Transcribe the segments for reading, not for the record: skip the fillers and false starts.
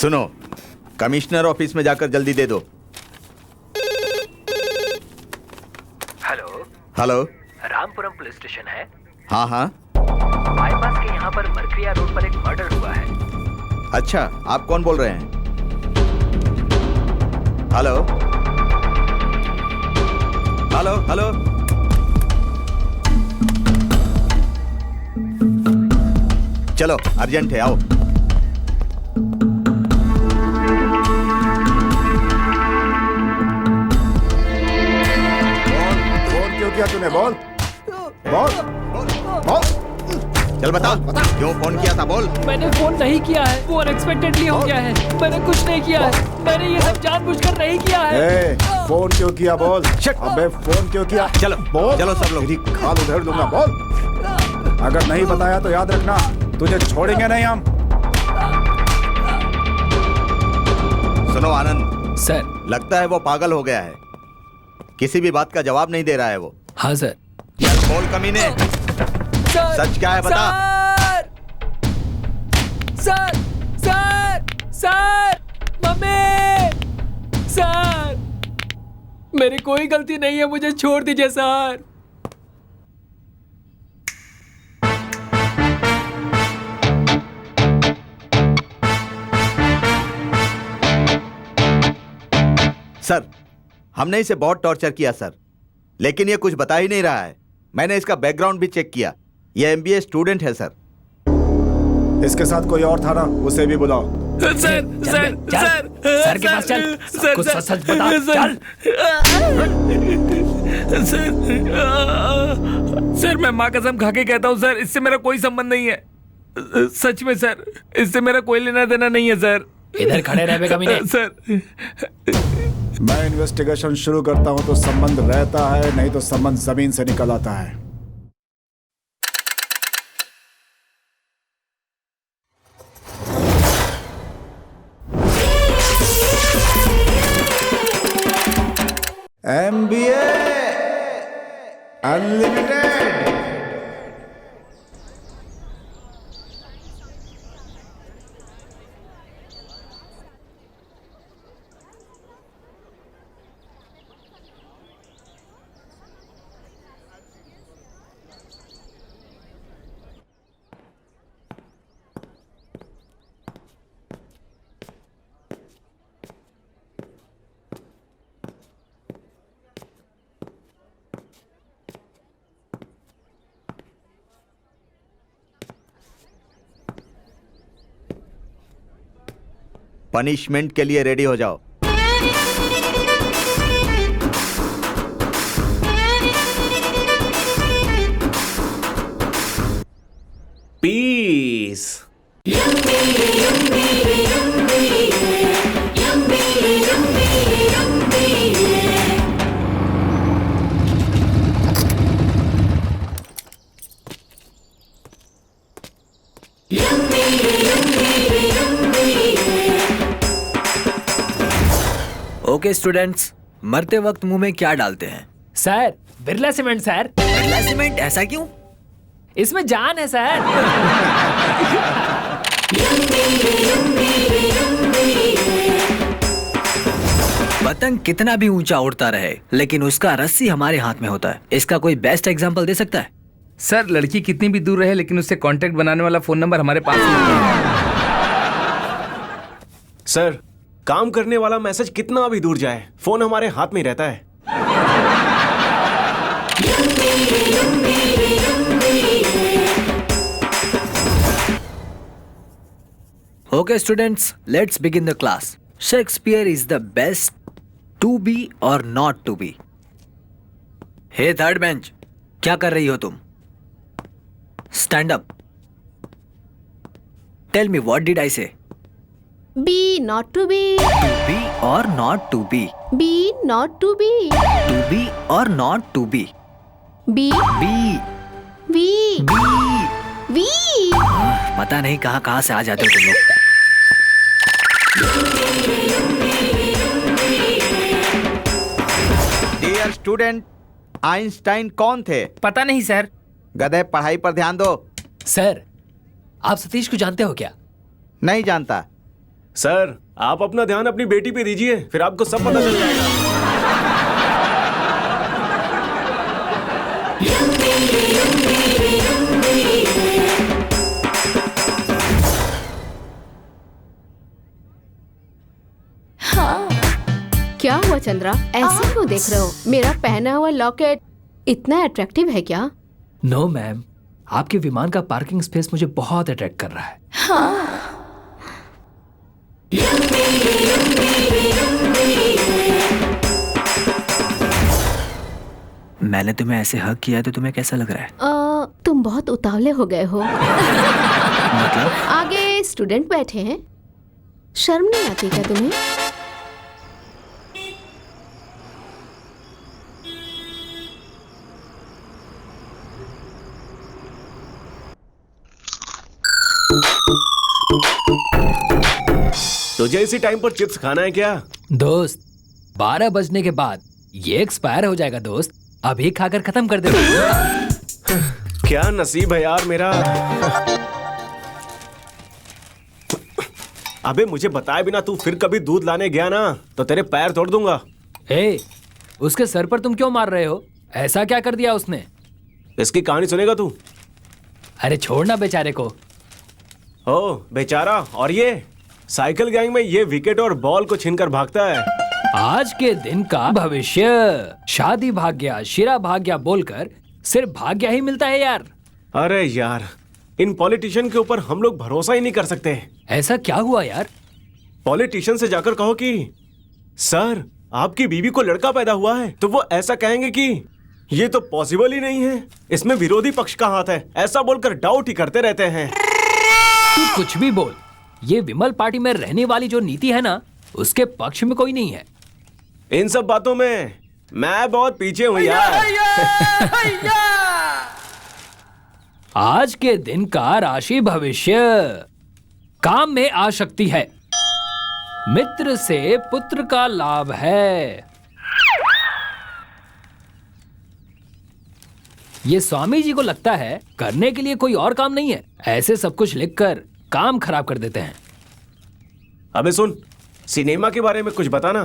सुनो, commissioner office में जाकर जल्दी दे दो। Hello hello, Rampuram police station है? हाँ हाँ। बाईपास के यहाँ पर मरक्रिया रोड पर एक मर्डर हुआ है। अच्छा, आप कौन बोल रहे हैं? Hello hello hello. चलो, अर्जेंट है, आओ। फोन क्यों किया तूने? बोल बोल बोल। चल बता, क्यों फोन किया था? बोल। मैंने फोन नहीं किया है, वो अनएक्सपेक्टेडली हो गया है। मैंने कुछ नहीं किया है, मैंने ये सब जानबूझकर नहीं किया है। ए, फोन क्यों किया? बोल। अबे फोन क्यों किया? चलो बोल। चलो सब लोग। तेरी खाल उधेड़ दूंगा। बोल। अगर नहीं बताया तो याद रखना, तुझे छोड़ेंगे नहीं हम। सुनो आनंद सर। लगता है वो पागल हो गया है, किसी भी बात का जवाब नहीं दे रहा है वो। हाँ सर। चल बोल कमीने, सच क्या है बता। Sir sir sir, mummy, sir मेरी कोई गलती नहीं है, मुझे छोड़ दीजिए सर। सर, हमने इसे बहुत टॉर्चर किया सर, लेकिन ये कुछ बता ही नहीं रहा है। मैंने इसका बैकग्राउंड भी चेक किया, ये एमबीए स्टूडेंट है सर। इसके साथ कोई और था ना, उसे भी बुलाओ। सर सर सर सर के पास चल, सब कुछ सच बता। चल सर मैं माँ कसम खा के कहता हूँ सर, इससे मेरा कोई संबंध नहीं है। सच में सर, इससे मेरा कोई लेना देना नहीं है सर। इधर खड़े रहे कमीने। सर मैं इन्वेस्टिगेशन शुरू करता हूँ तो संबंध रहता है, नहीं तो संबंध जमीन से निकल आता है। MBA unlimited. पनिशमेंट के लिए रेडी हो जाओ। पीस। ओके स्टूडेंट्स, मरते वक्त मुंह में क्या डालते हैं? Sir Birla cement sir. Birla cement? ऐसा क्यों? इसमें जान है सर। पतंग कितना भी ऊंचा उड़ता रहे, लेकिन उसका रस्सी हमारे हाथ में होता है। इसका कोई बेस्ट एग्जांपल दे सकता है? सर लड़की कितनी भी दूर रहे, लेकिन उससे कांटेक्ट बनाने वाला फोन नंबर हमारे पास है। सर, काम करने वाला मैसेज कितना भी दूर जाए, फोन हमारे हाथ में ही रहता है। Okay students, let's begin the class. Shakespeare is the best to be और not to be. Hey third bench, क्या कर रही हो तुम? Stand up. Tell me what did I say? Be not to be. To be or not to be? Be not to be. To be or not to be? Be. Be. We. Be. We. पता नहीं कहाँ कहाँ से आ जाते हो तुम लोग। Dear student, Einstein कौन थे? पता नहीं सर। गधे, पढ़ाई पर ध्यान दो। सर आप सतीश को जानते हो क्या? नहीं जानता। सर, आप अपना ध्यान अपनी बेटी पे दीजिए, फिर आपको सब पता चल जाएगा। क्या हुआ चंद्रा, ऐसे क्यों देख रहे हो? मेरा पहना हुआ लॉकेट इतना अट्रैक्टिव है क्या? नो मैम, आपके विमान का पार्किंग स्पेस मुझे बहुत अट्रैक्ट कर रहा है। मैंने तुम्हें ऐसे हक किया है तो तुम्हें कैसा लग रहा है? तुम बहुत उतावले हो गए हो। मतलब? आगे स्टूडेंट बैठे हैं, शर्म नहीं आती क्या तुम्हें? तुझे इसी टाइम पर चिप्स खाना है क्या? दोस्त, 12 बजने के बाद ये एक्सपायर हो जाएगा दोस्त, अभी खाकर खत्म कर दे। क्या नसीब है यार मेरा। अबे मुझे बताए बिना तू फिर कभी दूध लाने गया ना तो तेरे पैर तोड़ दूंगा। ए, उसके सर पर तुम क्यों मार रहे हो? ऐसा क्या कर दिया उसने? इसकी कहानी सुनेगा तू? अरे छोड़ना बेचारे को। ओ बेचारा, और ये साइकिल गैंग में ये विकेट और बॉल को छीनकर भागता है। आज के दिन का भविष्य, शादी भाग्य, शिरा भाग्य बोलकर सिर्फ भाग्य ही मिलता है यार। अरे यार, इन पॉलिटिशियन के ऊपर हम लोग भरोसा ही नहीं कर सकते। ऐसा क्या हुआ यार? पॉलिटिशियन से जाकर कहो कि सर आपकी बीवी को लड़का पैदा हुआ है, तो वो ऐसा कहेंगे कि ये तो पॉसिबल ही नहीं है, इसमें विरोधी पक्ष का हाथ है, ऐसा बोलकर डाउट ही करते रहते हैं। तू कुछ भी बोल, ये विमल पार्टी में रहने वाली जो नीति है ना, उसके पक्ष में कोई नहीं है। इन सब बातों में मैं बहुत पीछे हूँ यार। आज के दिन का राशि भविष्य, काम में आ सकती है, मित्र से पुत्र का लाभ है। ये स्वामी जी को लगता है करने के लिए कोई और काम नहीं है, ऐसे सब कुछ लिखकर काम खराब कर देते हैं। अबे सुन, सिनेमा के बारे में कुछ बताना।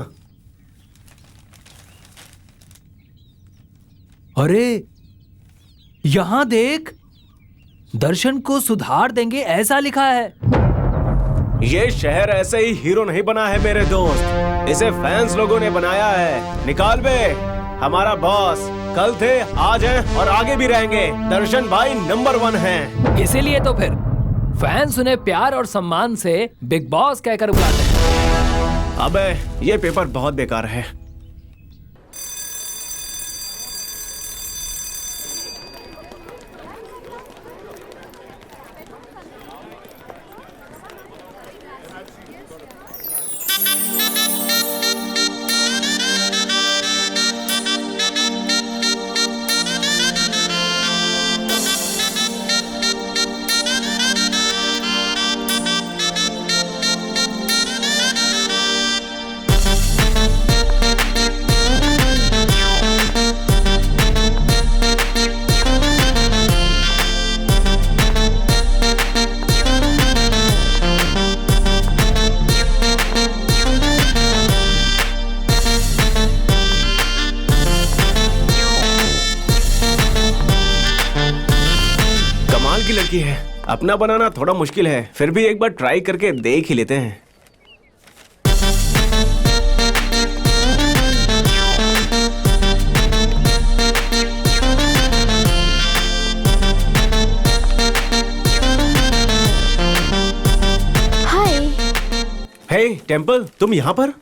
अरे यहां देख, दर्शन को सुधार देंगे ऐसा लिखा है। ये शहर ऐसे ही हीरो नहीं बना है मेरे दोस्त, इसे फैंस लोगों ने बनाया है। निकाल बे, हमारा बॉस कल थे, आज हैं और आगे भी रहेंगे। दर्शन भाई नंबर 1 हैं। इसीलिए तो फिर फैंस उन्हें प्यार और सम्मान से बिग बॉस कहकर बुलाते हैं। अबे ये पेपर बहुत बेकार है। की लड़की है, अपना बनाना थोड़ा मुश्किल है, फिर भी एक बार ट्राई करके देख ही लेते हैं। हाय। हे टेम्पल, तुम यहाँ पर?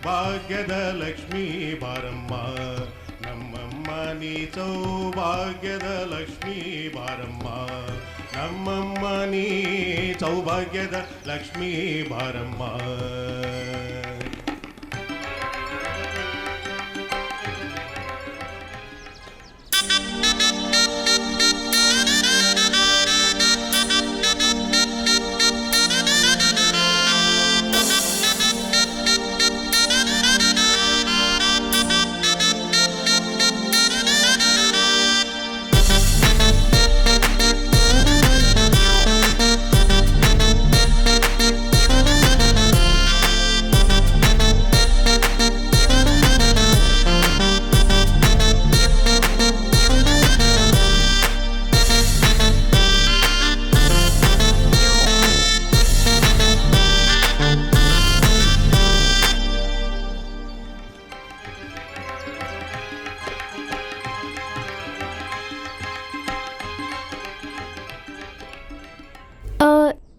ಭಾಗ್ಯದ ಲಕ್ಷ್ಮೀ ಬಾರಮ್ಮ ನಮ್ಮಮ್ಮ ನೀ ಸೌಭಾಗ್ಯದ ಲಕ್ಷ್ಮೀ ಬಾರಮ್ಮ ನಮ್ಮಮ್ಮ ನೀ ಸೌಭಾಗ್ಯದ ಲಕ್ಷ್ಮೀ ಬಾರಮ್ಮ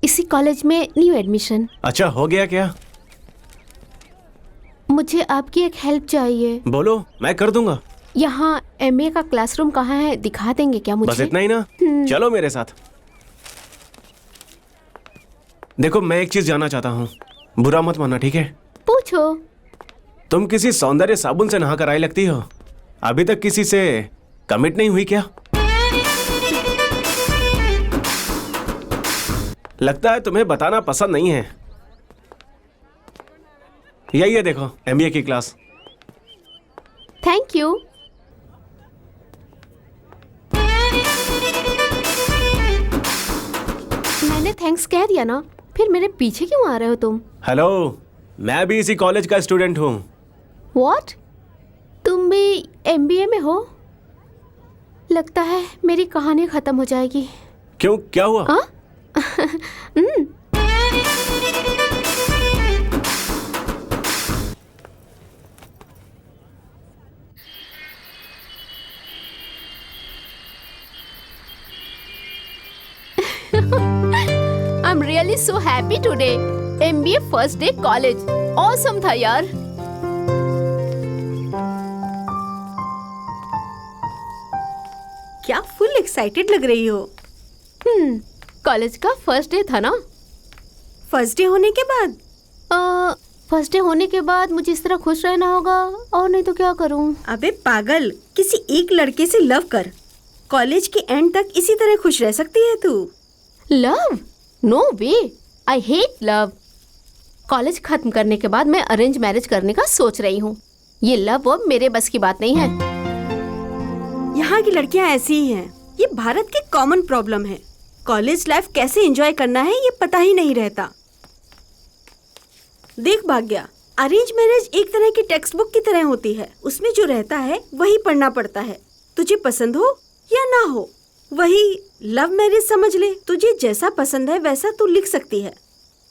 इसी कॉलेज में न्यू एडमिशन। अच्छा, हो गया क्या? मुझे आपकी एक हेल्प चाहिए। बोलो, मैं कर दूंगा। यहाँ एमबीए का क्लासरूम कहाँ है, दिखा देंगे क्या मुझे? बस इतना ही ना? चलो मेरे साथ। देखो, मैं एक चीज जानना चाहता हूँ, बुरा मत मानना, ठीक है? पूछो। तुम किसी सौंदर्य साबुन से नहा कर आई लगती हो। अभी तक किसी से कमिट नहीं हुई क्या? लगता है तुम्हें बताना पसंद नहीं है। यही है, देखो, एमबीए की क्लास। Thank you. मैंने थैंक्स कह दिया ना, फिर मेरे पीछे क्यों आ रहे हो तुम? हेलो, मैं भी इसी कॉलेज का स्टूडेंट हूँ। व्हाट? तुम भी एमबीए में हो? लगता है मेरी कहानी खत्म हो जाएगी। क्यों, क्या हुआ? I'm really so happy today. MBA first day college. Awesome था यार। क्या फुल एक्साइटेड लग रही हो? कॉलेज का फर्स्ट डे था ना। फर्स्ट डे होने के बाद? फर्स्ट डे होने के बाद मुझे इस तरह खुश रहना होगा, और नहीं तो क्या करूं? अबे पागल, किसी एक लड़के से लव कर। कॉलेज के एंड तक इसी तरह खुश रह सकती है तू। Love? No way, I hate love. College खत्म करने के बाद मैं अरेंज मैरिज करने का सोच रही हूँ। ये लव वो मेरे बस की बात नहीं है। यहाँ की लड़कियाँ ऐसी ही हैं। ये भारत की कॉमन प्रॉब्लम है। कॉलेज लाइफ कैसे एंजॉय करना है ये पता ही नहीं रहता। देख भाग्या, अरेंज मैरिज एक तरह की टेक्स्ट बुक की तरह होती है। उसमें जो रहता है वही पढ़ना पड़ता है, तुझे पसंद हो या ना हो। वही लव मैरिज समझ ले, तुझे जैसा पसंद है वैसा तू लिख सकती है।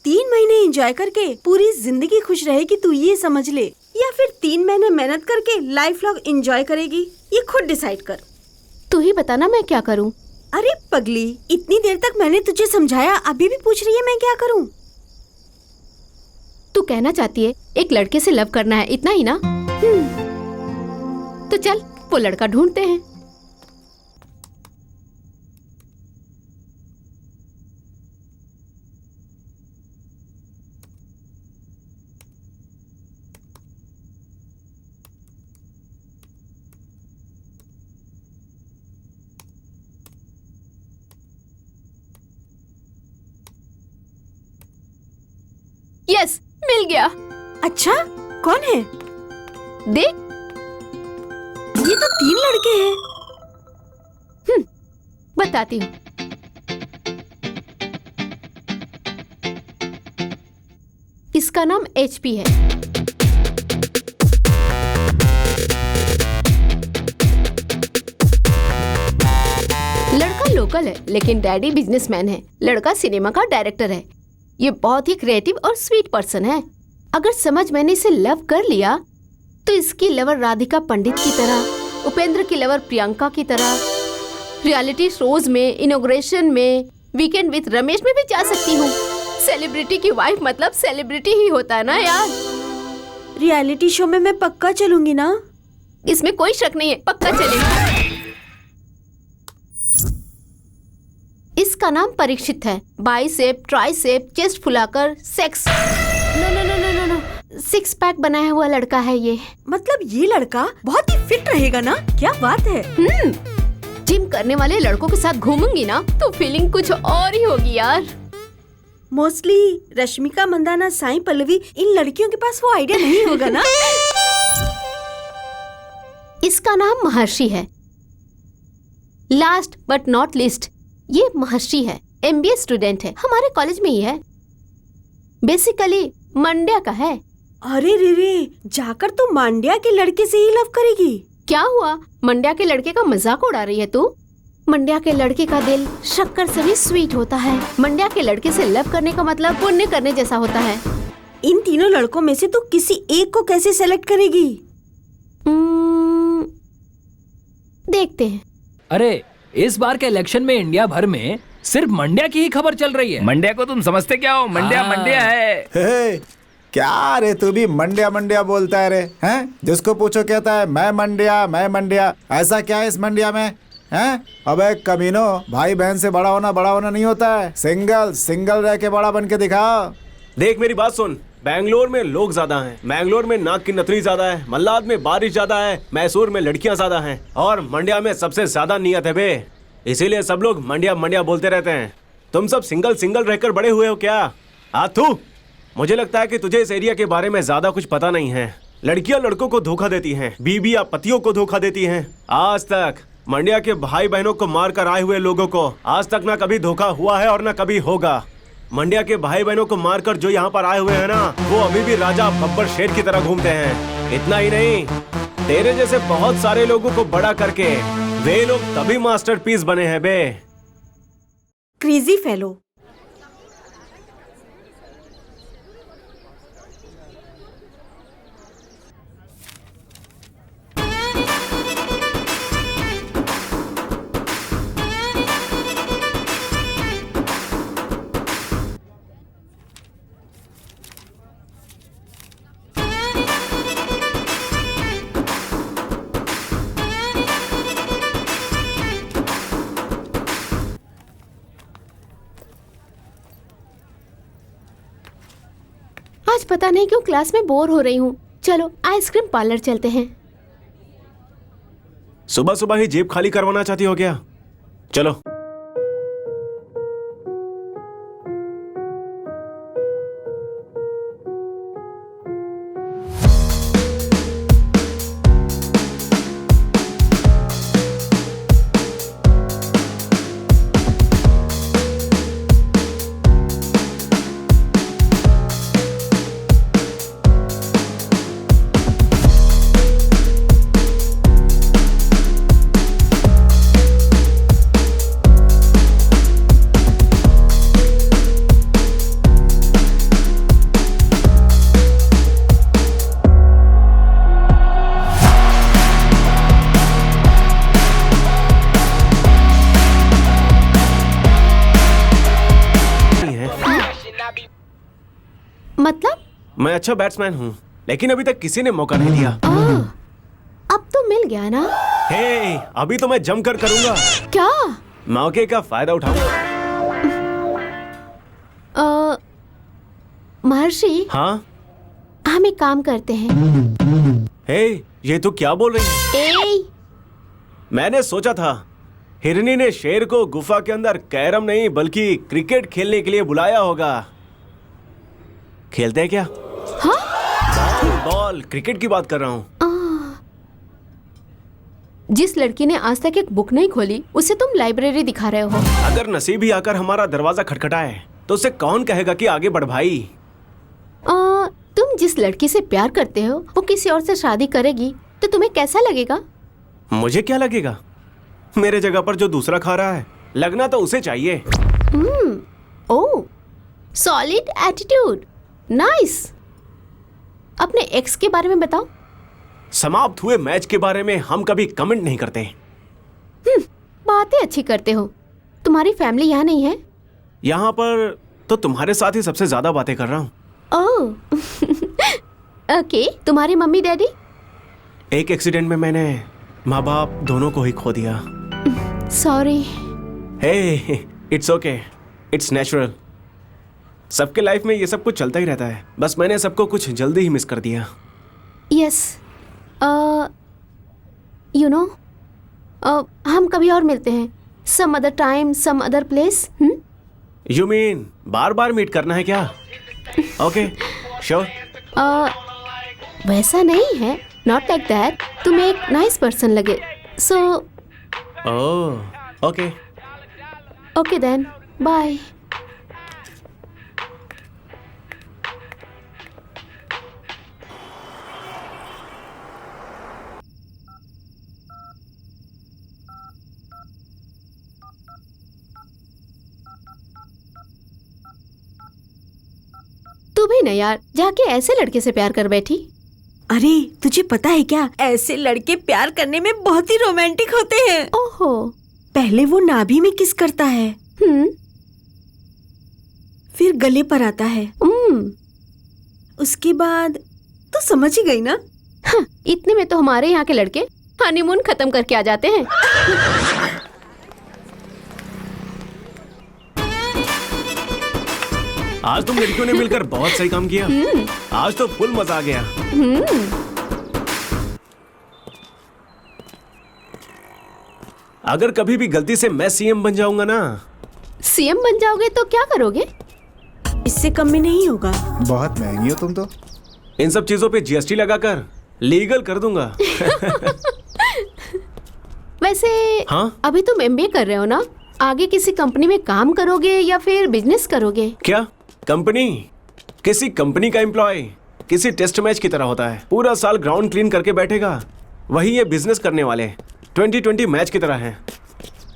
3 महीने एंजॉय करके पूरी जिंदगी खुश रहेगी, तू ये समझ ले, या फिर 3 महीने मेहनत करके लाइफ लॉन्ग एंजॉय करेगी, ये खुद डिसाइड कर। तू ही बताना मैं क्या करूं? अरे पगली, इतनी देर तक मैंने तुझे समझाया, अभी भी पूछ रही है मैं क्या करूं? तू कहना चाहती है एक लड़के से लव करना है, इतना ही ना? तो चल वो लड़का ढूंढते हैं। यस, मिल गया। अच्छा, कौन है? देख, ये तो 3 लड़के हैं। बताती हूँ। इसका नाम HP है। लड़का लोकल है लेकिन डैडी बिजनेसमैन है। लड़का सिनेमा का डायरेक्टर है। ये बहुत ही क्रिएटिव और स्वीट पर्सन है। अगर समझ मैंने इसे लव कर लिया तो इसकी लवर राधिका पंडित की तरह, उपेंद्र की लवर प्रियंका की तरह, रियलिटी शोज में, इनॉग्रेशन में, वीकेंड विद रमेश में भी जा सकती हूँ। सेलिब्रिटी की वाइफ मतलब सेलिब्रिटी ही होता है ना यार। रियलिटी शो में मैं पक्का चलूंगी ना? इसमें कोई शक नहीं है, पक्का चलेगा। इसका नाम परीक्षित है। बाइसेप, ट्राइसेप, चेस्ट फुलाकर सेक्स नो, सिक्स पैक बनाया हुआ लड़का है ये। मतलब ये लड़का बहुत ही फिट रहेगा ना? क्या बात है। जिम करने वाले लड़कों के साथ घूमूंगी ना तो फीलिंग कुछ और ही होगी यार। मोस्टली रश्मिका मंदाना, साई पल्लवी, इन लड़कियों के पास वो आइडिया नहीं होगा ना। इसका नाम महर्षि है। लास्ट बट नॉट लिस्ट, ये महर्षि है, MBA स्टूडेंट है, हमारे कॉलेज में ही है। बेसिकली मंड्या का है। अरे रे, जाकर तो मांड्या के लड़के से ही लव करेगी? क्या हुआ, मंड्या के लड़के का मजाक उड़ा रही है तू? मंड्या के लड़के का दिल शक्कर से भी स्वीट होता है। मंड्या के लड़के से लव करने का मतलब पुण्य करने जैसा होता है। इन तीनों लड़कों में से तू किसी एक को कैसे सेलेक्ट करेगी? देखते हैं। अरे इस बार के इलेक्शन में इंडिया भर में सिर्फ मंड्या की ही खबर चल रही है। मंड्या को तुम समझते क्या हो? मंड्या मंड्या है। हे, क्या रे तू भी मंड्या मंड्या बोलता है रे? हैं? जिसको पूछो कहता है मैं मंड्या। ऐसा क्या है इस मंड्या में? हैं? अबे कमीनो, भाई बहन से बड़ा होना नहीं होता है। सिंगल रह के बड़ा बन के दिखाओ। देख मेरी बात सुन, बैंगलोर में लोग ज्यादा हैं, बैंगलोर में नाक की नथनी ज्यादा है, मल्लाद में बारिश ज्यादा है, मैसूर में लड़कियां ज्यादा हैं और मंड्या में सबसे ज्यादा नियत है बे। इसीलिए सब लोग मंड्या बोलते रहते हैं। तुम सब सिंगल रहकर बड़े हुए हो क्या? आथू, मुझे लगता है कि तुझे इस एरिया के बारे में ज्यादा कुछ पता नहीं है। लड़कियां लड़कों को धोखा देती हैं, बीबी या पतियों को धोखा देती हैं। आज तक मंड्या के भाई बहनों को मार कर आए हुए लोगों को आज तक ना कभी धोखा हुआ है और ना कभी होगा। मंड्या के भाई बहनों को मारकर जो यहाँ पर आए हुए हैं ना, वो अभी भी राजा बब्बर शेर की तरह घूमते हैं। इतना ही नहीं, तेरे जैसे बहुत सारे लोगों को बड़ा करके वे लोग तभी मास्टरपीस बने हैं बे। Crazy fellow. आज पता नहीं क्यों क्लास में बोर हो रही हूँ। चलो आइसक्रीम पार्लर चलते हैं। सुबह सुबह ही जेब खाली करवाना चाहती हो क्या? चलो। मतलब? मैं अच्छा बैट्समैन हूँ, लेकिन अभी तक किसी ने मौका नहीं दिया। अब तो मिल गया ना? हे, अभी तो मैं जमकर करूंगा। क्या? मौके का फायदा उठाऊंगा। महर्षि, हाँ? हम एक काम करते हैं। हे, ये तो क्या बोल रही है? मैंने सोचा था हिरनी ने शेर को गुफा के अंदर कैरम नहीं बल्कि क्रिकेट खेलने के लिए बुलाया होगा। खेलते हैं क्या? हाँ? बॉल क्रिकेट की बात कर रहा हूँ। जिस लड़की ने आज तक एक बुक नहीं खोली उसे तुम लाइब्रेरी दिखा रहे हो। अगर नसीब ही आकर हमारा दरवाजा खटखटाए तो उसे कौन कहेगा कि आगे बढ़ भाई? तुम जिस लड़की से प्यार करते हो वो किसी और से शादी करेगी तो तुम्हें कैसा लगेगा? मुझे क्या लगेगा? मेरे जगह पर जो दूसरा खा रहा है, लगना तो उसे चाहिए। ओह, सॉलिड एटीट्यूड, नाइस। अपने एक्स के बारे में बताओ। समाप्त हुए मैच के बारे में हम कभी कमेंट नहीं करते। बातें अच्छी करते हो। तुम्हारी फैमिली यहाँ नहीं है? यहाँ पर तो तुम्हारे साथ ही सबसे ज्यादा बातें कर रहा हूँ। ओह, ओके, तुम्हारे मम्मी डैडी? एक एक्सीडेंट में मैंने माँ बाप दोनों को ही खो दिया। Sorry. Hey, it's okay, it's natural. सबके लाइफ में ये सब कुछ चलता ही रहता है, बस मैंने सबको कुछ जल्दी ही मिस कर दिया। यस, यू नो, हम कभी और मिलते हैं, some other time, some other place. You mean बार बार मीट करना है क्या? Okay, sure. वैसा नहीं है, नॉट लाइक दैट। तुम एक नाइस पर्सन लगे, so oh, okay. Okay then, bye. तू भी ना यार, जाके ऐसे लड़के से प्यार कर बैठी। अरे तुझे पता है क्या, ऐसे लड़के प्यार करने में बहुत ही रोमांटिक होते हैं। ओहो। पहले वो नाभि में किस करता है, फिर गले पर आता है, उसके बाद तो समझ ही गई ना। हाँ, इतने में तो हमारे यहाँ के लड़के हनीमून खत्म करके आ जाते हैं। आज तुम लड़कियों ने मिलकर बहुत सही काम किया। आज तो फुल मजा आ गया। अगर कभी भी गलती से मैं सीएम बन जाऊंगा ना। सीएम बन जाओगे तो क्या करोगे? इससे कम में नहीं होगा। बहुत महंगी हो तुम तो। इन सब चीजों पे जीएसटी लगाकर लीगल कर दूंगा। वैसे हाँ? अभी तुम एमबीए कर रहे हो ना, आगे किसी कंपनी में काम करोगे या फिर बिजनेस करोगे? क्या कंपनी? किसी कंपनी का एम्प्लॉय किसी टेस्ट मैच की तरह होता है, पूरा साल ग्राउंड क्लीन करके बैठेगा। वही ये बिजनेस करने वाले 2020 मैच की तरह हैं।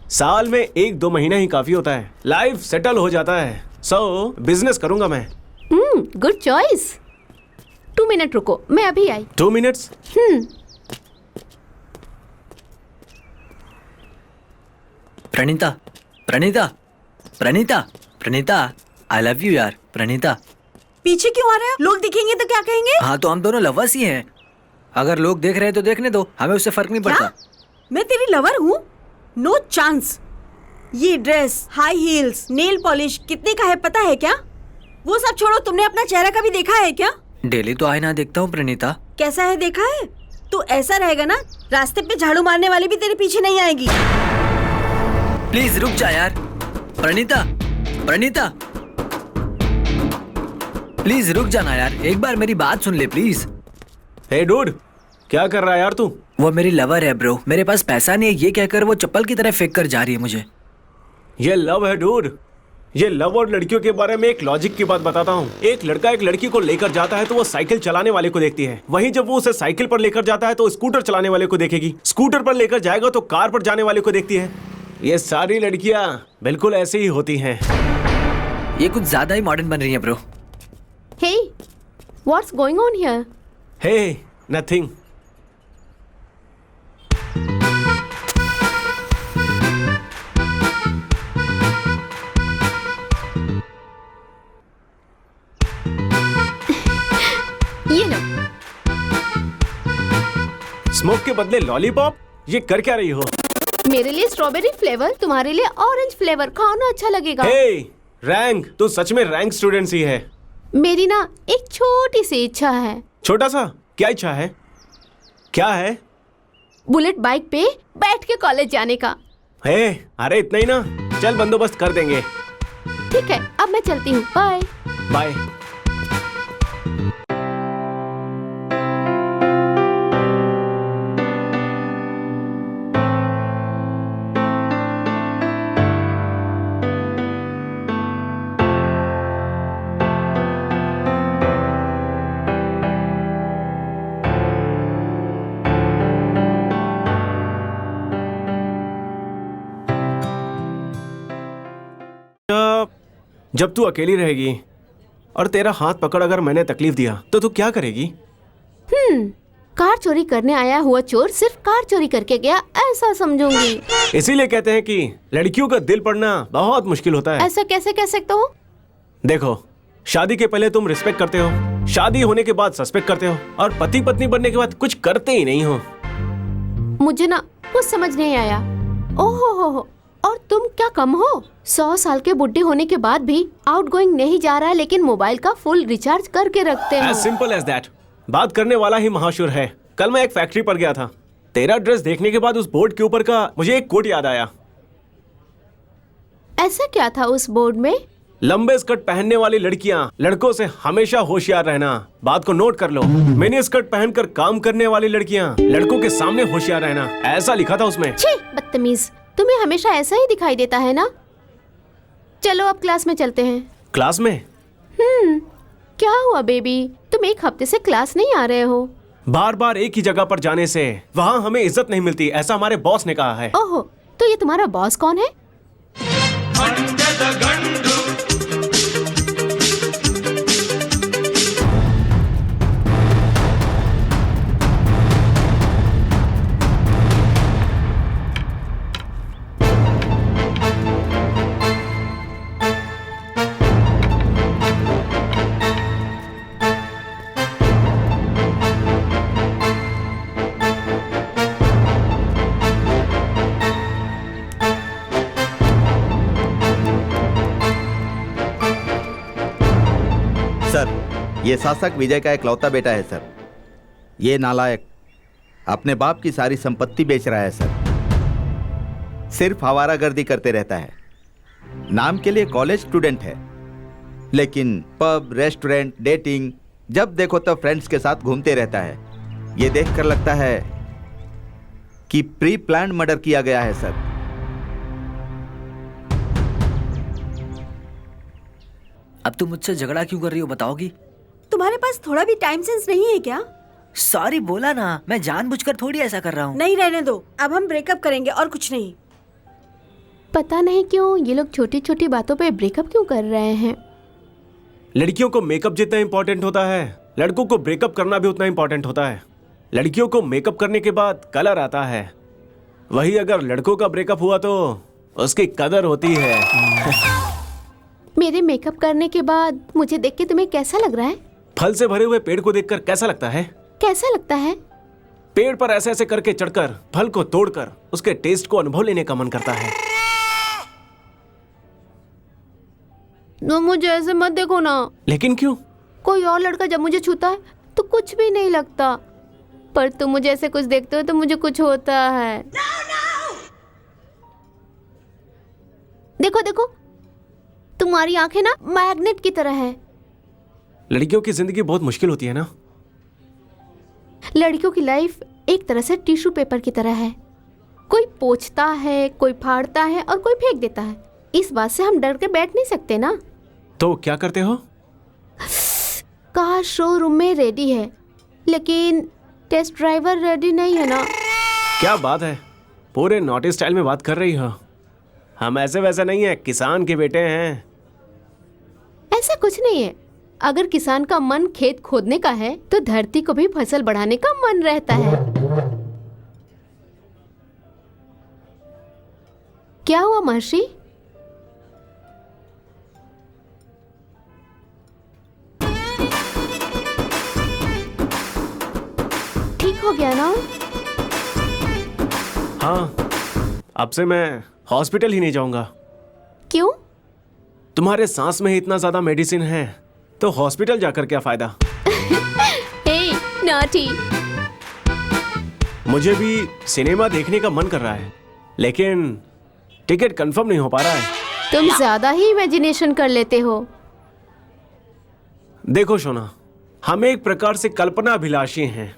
साल में 1-2 महीना ही काफी होता है, लाइफ सेटल हो जाता है। सो बिजनेस करूंगा मैं। Good choice. 2 मिनट रुको, मैं अभी आई। 2 minutes? Praneeta, Praneeta, Praneeta, Praneeta, I love you यार। प्रणीता, पीछे क्यों आ रहे हो? लोग दिखेंगे तो क्या कहेंगे? हाँ तो हम दोनों लवर्स ही हैं। अगर लोग देख रहे हैं तो देखने दो, हमें उससे फर्क नहीं पड़ता। मैं तेरी लवर हूँ? No chance. ये dress, high heels, nail polish कितने का है पता है क्या? वो सब छोड़ो, तुमने अपना चेहरा कभी देखा है क्या? डेली तो आईना देखता हूँ प्रणीता। कैसा है देखा है? तो ऐसा रहेगा ना, रास्ते पे झाड़ू मारने वाली भी तेरे पीछे नहीं आएगी। प्लीज रुक जा यार। प्रणीता, प्रणीता, प्लीज रुक जाना यार, एक बार मेरी बात सुन ले प्लीज। हे डूड, क्या कर रहा है यार तू? वो मेरी लवर है ब्रो, मेरे पास पैसा नहीं है ये कहकर वो चप्पल की तरह फेंक कर जा रही है मुझे। ये लव है डूड। ये लव और लड़कियों के बारे में एक लॉजिक की बात बताता हूँ। एक लड़का एक लड़की को लेकर जाता है तो वो साइकिल चलाने वाले को देखती है, वहीं जब वो उसे साइकिल पर लेकर जाता है तो स्कूटर चलाने वाले को देखेगी, स्कूटर पर लेकर जाएगा तो कार पर जाने वाले को देखती है। ये सारी लड़कियां बिल्कुल ऐसी ही होती हैं। ये कुछ ज्यादा ही मॉडर्न बन रही है bro. Hey, what's going on here? Hey, nothing. ये लो। स्मोक के बदले लॉलीपॉप? ये कर क्या रही हो? मेरे लिए स्ट्रॉबेरी फ्लेवर, तुम्हारे लिए ऑरेंज फ्लेवर। खाओ ना, अच्छा लगेगा। Hey, रैंक, तू सच में रैंक स्टूडेंट ही है। मेरी ना एक छोटी सी इच्छा है। छोटा सा? क्या इच्छा है? क्या है? बुलेट बाइक पे बैठ के कॉलेज जाने का। हे, अरे इतना ही ना, चल बंदोबस्त कर देंगे। ठीक है, अब मैं चलती हूँ, बाय। बाय। जब तू अकेली रहेगी और तेरा हाथ पकड़ अगर मैंने तकलीफ दिया तो तू क्या करेगी? कार चोरी करने आया हुआ चोर सिर्फ कार चोरी करके गया, ऐसा समझूंगी। इसीलिए कहते हैं कि लड़कियों का दिल पढ़ना बहुत मुश्किल होता है। ऐसा कैसे कह सकते हो? देखो, शादी के पहले तुम रिस्पेक्ट करते हो, शादी होने के बाद सस्पेक्ट करते हो और पति पत्नी बनने के बाद कुछ करते ही नहीं हो। मुझे ना कुछ समझ नहीं आया। ओहो हो, और तुम क्या कम हो? 100 साल के बुढ़े होने के बाद भी आउटगोइंग नहीं जा रहा है, लेकिन मोबाइल का फुल रिचार्ज करके रखते हो। As simple as that। बात करने वाला ही महाशुर है। कल मैं एक फैक्ट्री पर गया था। तेरा ड्रेस देखने के बाद उस बोर्ड के ऊपर का मुझे एक कोट याद आया। ऐसा क्या था उस बोर्ड में? लंबे स्कर्ट पहनने वाली लड़कियां लड़कों से हमेशा होशियार रहना। बात को नोट कर लो। मिनी स्कर्ट पहनकर काम करने वाली लड़कियां लड़कों के सामने होशियार रहना, ऐसा लिखा था उसमें। छी, बदतमीज, तुम्हें हमेशा ऐसा ही दिखाई देता है ना। चलो अब क्लास में चलते हैं। क्लास में? क्या हुआ बेबी, तुम एक हफ्ते से क्लास नहीं आ रहे हो? बार बार एक ही जगह पर जाने से वहाँ हमें इज्जत नहीं मिलती, ऐसा हमारे बॉस ने कहा है। ओहो, तो ये तुम्हारा बॉस कौन है? सर, ये शासक विजय का इकलौता बेटा है सर। ये नालायक अपने बाप की सारी संपत्ति बेच रहा है सर। सिर्फ आवारागर्दी करते रहता है। नाम के लिए कॉलेज स्टूडेंट है, लेकिन पब, रेस्टोरेंट, डेटिंग, जब देखो तब फ्रेंड्स के साथ घूमते रहता है। ये देखकर लगता है कि प्री प्लान्ड मर्डर किया गया है सर। अब तुम मुझसे झगड़ा क्यों कर रही हो, बताओगी? तुम्हारे पास थोड़ा भी टाइम सेंस नहीं है क्या? सॉरी बोला ना, मैं जानबूझकर थोड़ी ऐसा कर रहा हूँ। नहीं, रहने दो। अब हम ब्रेकअप करेंगे और कुछ नहीं। पता नहीं क्यों ये लोग छोटी छोटी बातों पे ब्रेकअप क्यों कर रहे हैं। लड़कियों को मेकअप जितना इंपॉर्टेंट होता है, लड़कों को ब्रेकअप करना भी उतना इंपॉर्टेंट होता है। लड़कियों को मेकअप करने के बाद कलर आता है, वही अगर लड़कों का ब्रेकअप हुआ तो उसकी कदर होती है। मेरे मेकअप करने के बाद मुझे देख के तुम्हें कैसा लग रहा है? फल से भरे हुए पेड़ को देखकर कैसा लगता है? कैसा लगता है? पेड़ पर ऐसे ऐसे करके चढ़कर फल को तोड़कर उसके टेस्ट को अनुभव लेने का मन करता है। तो मुझे ऐसे मत देखो ना। लेकिन क्यों? कोई और लड़का जब मुझे छूता है तो कुछ भी नहीं लगता, पर तुम मुझे ऐसे कुछ देखते हो तो मुझे कुछ होता है। देखो देखो, तुम्हारी आंखें ना मैग्नेट की तरह है। लड़कियों की जिंदगी बहुत मुश्किल होती है ना। लड़कियों की लाइफ एक तरह से टिश्यू पेपर की तरह है। कोई पोंछता है, कोई फाड़ता है और कोई फेंक देता है। इस बात से हम डर के बैठ नहीं सकते ना। तो क्या करते हो? कार शोरूम में रेडी है, लेकिन टेस्ट ड्राइवर रेडी नहीं है ना। क्या बात है, पूरे नॉटी स्टाइल में बात कर रही हो। हम ऐसे वैसे नहीं है, किसान के बेटे हैं। ऐसा कुछ नहीं है। अगर किसान का मन खेत खोदने का है तो धरती को भी फसल बढ़ाने का मन रहता है। क्या हुआ महर्षि? ठीक हो गया ना? हाँ, अब से मैं हॉस्पिटल ही नहीं जाऊंगा। क्यों? तुम्हारे सांस में ही इतना ज्यादा मेडिसिन है तो हॉस्पिटल जाकर क्या फायदा? हे नॉटी, मुझे भी सिनेमा देखने का मन कर रहा है, लेकिन टिकट कंफर्म नहीं हो पा रहा है। तुम ज्यादा ही इमेजिनेशन कर लेते हो। देखो सोना, हम एक प्रकार से कल्पना अभिलाषी हैं।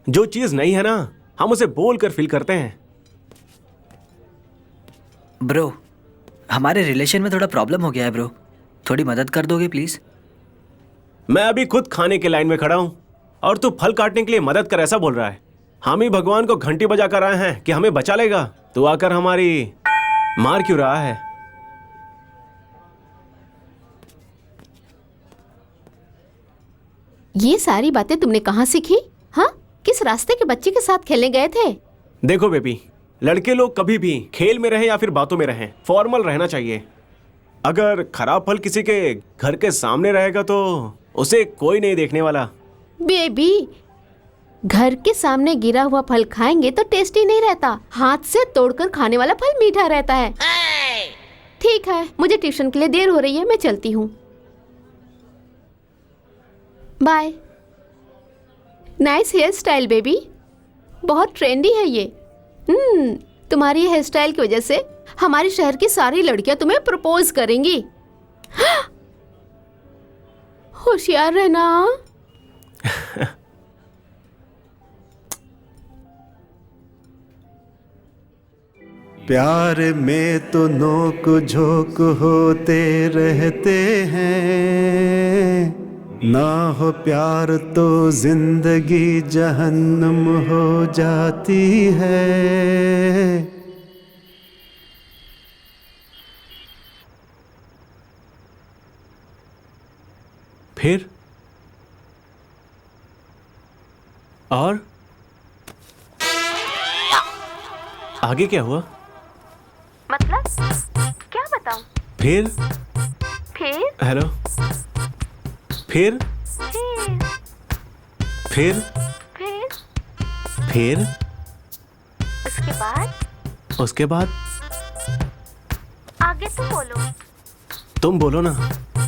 जो चीज नहीं है ना, हम उसे बोलकर फील करते हैं। ब्रो, हमारे रिलेशन में थोड़ा प्रॉब्लम हो गया है ब्रो, थोड़ी मदद कर दोगे प्लीज? मैं अभी खुद खाने के लाइन में खड़ा हूं और तू फल काटने के लिए मदद कर ऐसा बोल रहा है। हम ही भगवान को घंटी बजा कर आए हैं कि हमें बचा लेगा, तू आकर हमारी मार क्यों रहा है? ये सारी बातें तुमने कहाँ सीखी? हाँ, किस रास्ते के बच्चे के साथ खेलने गए थे? देखो बेबी, लड़के लोग कभी भी खेल में रहें या फिर बातों में रहें, फॉर्मल रहना चाहिए। अगर खराब फल किसी के घर के सामने रहेगा तो उसे कोई नहीं देखने वाला। बेबी, घर के सामने गिरा हुआ फल खाएंगे तो टेस्टी नहीं रहता। हाथ से तोड़कर खाने वाला फल मीठा रहता है। ठीक है, मुझे ट्यूशन के लिए देर हो रही है, मैं चलती हूँ। Bye. Nice hairstyle baby, बहुत ट्रेंडी है ये। तुम्हारी हेयर स्टाइल की वजह से हमारे शहर की सारी लड़कियां तुम्हें प्रपोज करेंगी। होशियार रहना। प्यार में तो नोक झोंक होते रहते हैं, ना हो प्यार तो जिंदगी जहन्नम हो जाती है। फिर और आगे क्या हुआ? मतलब क्या बताऊं? फिर हेलो, फिर फिर फिर उसके बाद आगे तुम बोलो। तुम बोलो ना।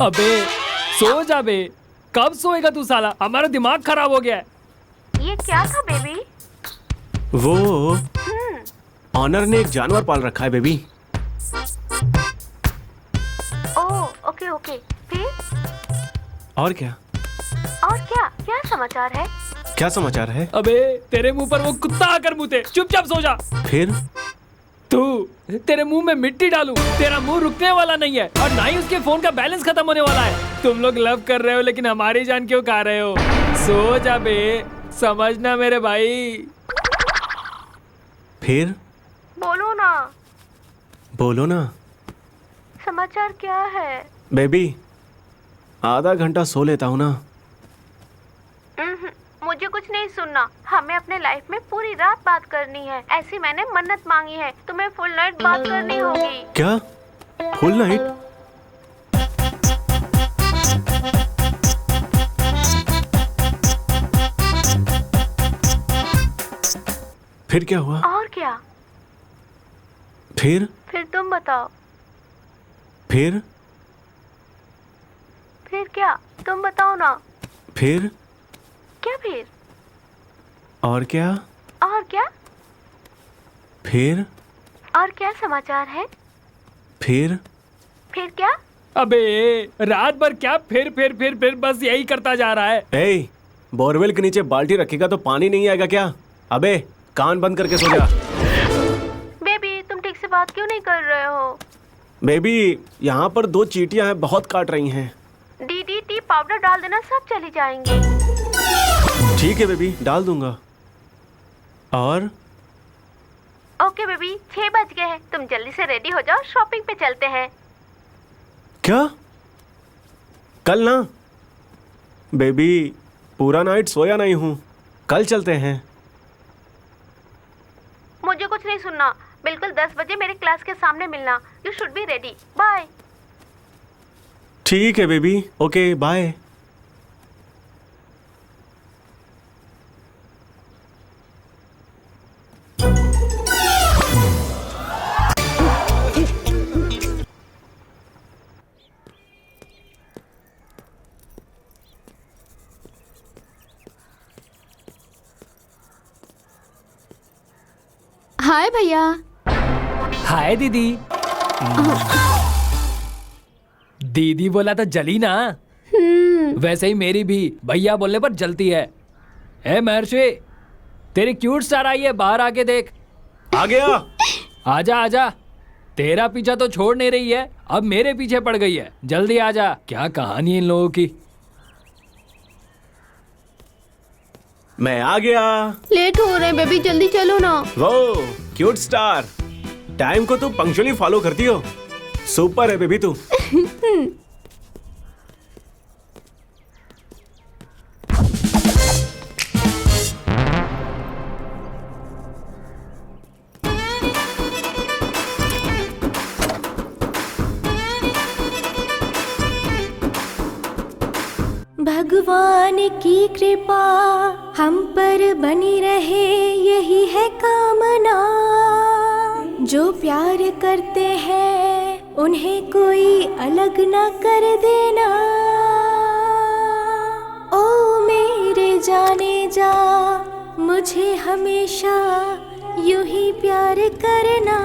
अबे सो जा बे, कब सोएगा तू साला? हमारा दिमाग खराब हो गया है। ये क्या था बेबी? वो ऑनर ने एक जानवर पाल रखा है बेबी। Oh okay. फिर और क्या? क्या समाचार है? क्या समाचार है? अबे तेरे मुंह पर वो कुत्ता आकर मुते, चुपचाप सो जा। फिर तू, तेरे मुंह में मिट्टी डालूं, तेरा मुंह रुकने वाला नहीं है और ना ही उसके फोन का बैलेंस खत्म होने वाला है। तुम लोग लव कर रहे हो लेकिन हमारी जान क्यों खा रहे हो? सो जा बे, समझना मेरे भाई। फिर बोलो ना। समाचार क्या है? बेबी आधा घंटा सो लेता हूँ ना। मुझे कुछ नहीं सुनना। हमें अपने लाइफ में पूरी रात बात करनी है। ऐसी मैंने मन्नत मांगी है, तुम्हें फुल नाइट बात करनी होगी। क्या फुल नाइट? फिर क्या हुआ? और क्या? फिर तुम बताओ। फिर क्या? तुम बताओ ना। फिर क्या फिर? और क्या? फिर और क्या समाचार है? फिर क्या? अबे रात भर क्या फिर बस यही करता जा रहा है। ए, बोरवेल के नीचे बाल्टी रखेगा तो पानी नहीं आएगा क्या? अबे कान बंद करके सो जा। बेबी तुम ठीक से बात क्यों नहीं कर रहे हो? बेबी यहाँ पर 2 चींटियां हैं, बहुत काट रही हैं। DDT पाउडर डाल देना, सब चली जाएंगी। ठीक है बेबी, डाल दूंगा। और ओके बेबी, 6 बज गए हैं। तुम जल्दी से रेडी हो जाओ, शॉपिंग पे चलते हैं। क्या? कल ना? बेबी पूरा नाइट सोया नहीं हूँ, कल चलते हैं। मुझे कुछ नहीं सुनना। बिल्कुल 10 बजे मेरे क्लास के सामने मिलना। You should be ready. Bye. ठीक है बेबी, ओके बाय। हाय भैया। हाय दीदी। दीदी बोला तो जली ना। वैसे ही मेरी भी भैया बोलने पर जलती है। ए महर्षि, तेरी क्यूट स्टार आई है, बाहर आके देख। आ गया। आजा। तेरा पीछा तो छोड़ नहीं रही है, अब मेरे पीछे पड़ गई है। जल्दी आजा। क्या कहानी है इन लोगों की। मैं आ गया। लेट हो रहे हैं बेबी, जल्दी चलो ना। वो क्यूट स्टार, टाइम को तू पंक्चुअली फॉलो करती हो। सुपर है बेबी तू। भगवान की कृपा हम पर बनी रहे, यही है कामना। जो प्यार करते हैं उन्हें कोई अलग ना कर देना। ओ मेरे जाने जा, मुझे हमेशा यूं ही प्यार करना।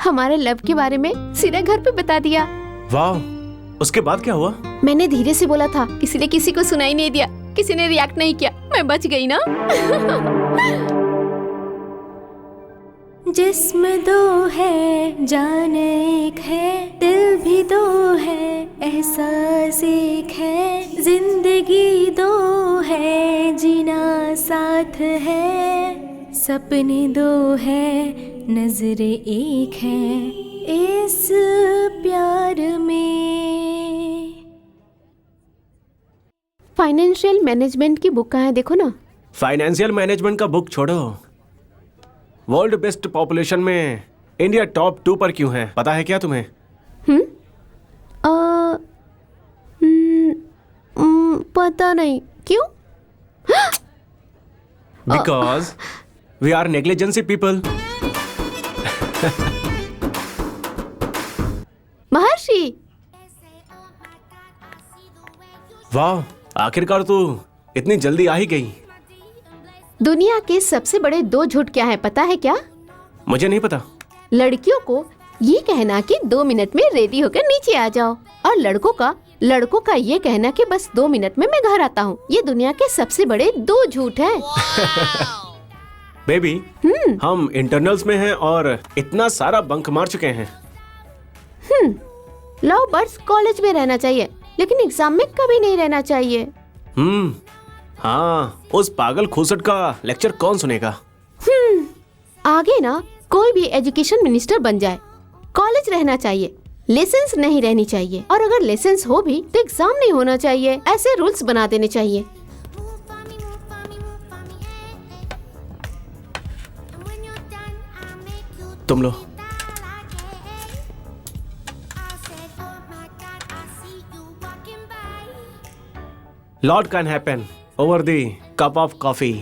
हमारे लव के बारे में सीधे घर पे बता दिया। वाह, उसके बाद क्या हुआ? मैंने धीरे से बोला था, इसलिए किसी को सुनाई नहीं दिया, किसी ने रिएक्ट नहीं किया, मैं बच गई ना। जिस्म दो है, जान एक है, दिल भी दो है, एहसास एक है, जिंदगी दो है, जीना साथ है, सपने दो है, नजरे एक है, इस प्यार में। फाइनेंशियल मैनेजमेंट की बुक कहाँ है, देखो ना। फाइनेंशियल मैनेजमेंट का बुक छोड़ो, वर्ल्ड बेस्ट पॉपुलेशन में इंडिया टॉप 2 पर क्यों है, पता है क्या तुम्हें? पता नहीं, क्यों? Because we are negligence people. Maharshi, वाह, आखिरकार तू इतनी जल्दी आ ही गई। दुनिया के सबसे बड़े 2 झूठ क्या है, पता है क्या? मुझे नहीं पता। लड़कियों को ये कहना कि 2 मिनट में रेडी होकर नीचे आ जाओ, और लड़कों का ये कहना कि बस 2 मिनट में मैं घर आता हूँ। ये दुनिया के सबसे बड़े 2 झूठ हैं। बेबी, हम इंटरनल्स में हैं और इतना सारा बंक मार चुके हैं। लव बर्ड्स कॉलेज में रहना चाहिए, लेकिन एग्जाम में कभी नहीं रहना चाहिए। हाँ, उस पागल खूसट का लेक्चर कौन सुनेगा? आगे ना कोई भी एजुकेशन मिनिस्टर बन जाए, कॉलेज रहना चाहिए, लेसेंस नहीं रहनी चाहिए, और अगर लेसेंस हो भी तो एग्जाम नहीं होना चाहिए। ऐसे रूल्स बना देने चाहिए। तुम लो। Lot can happen over the cup of coffee.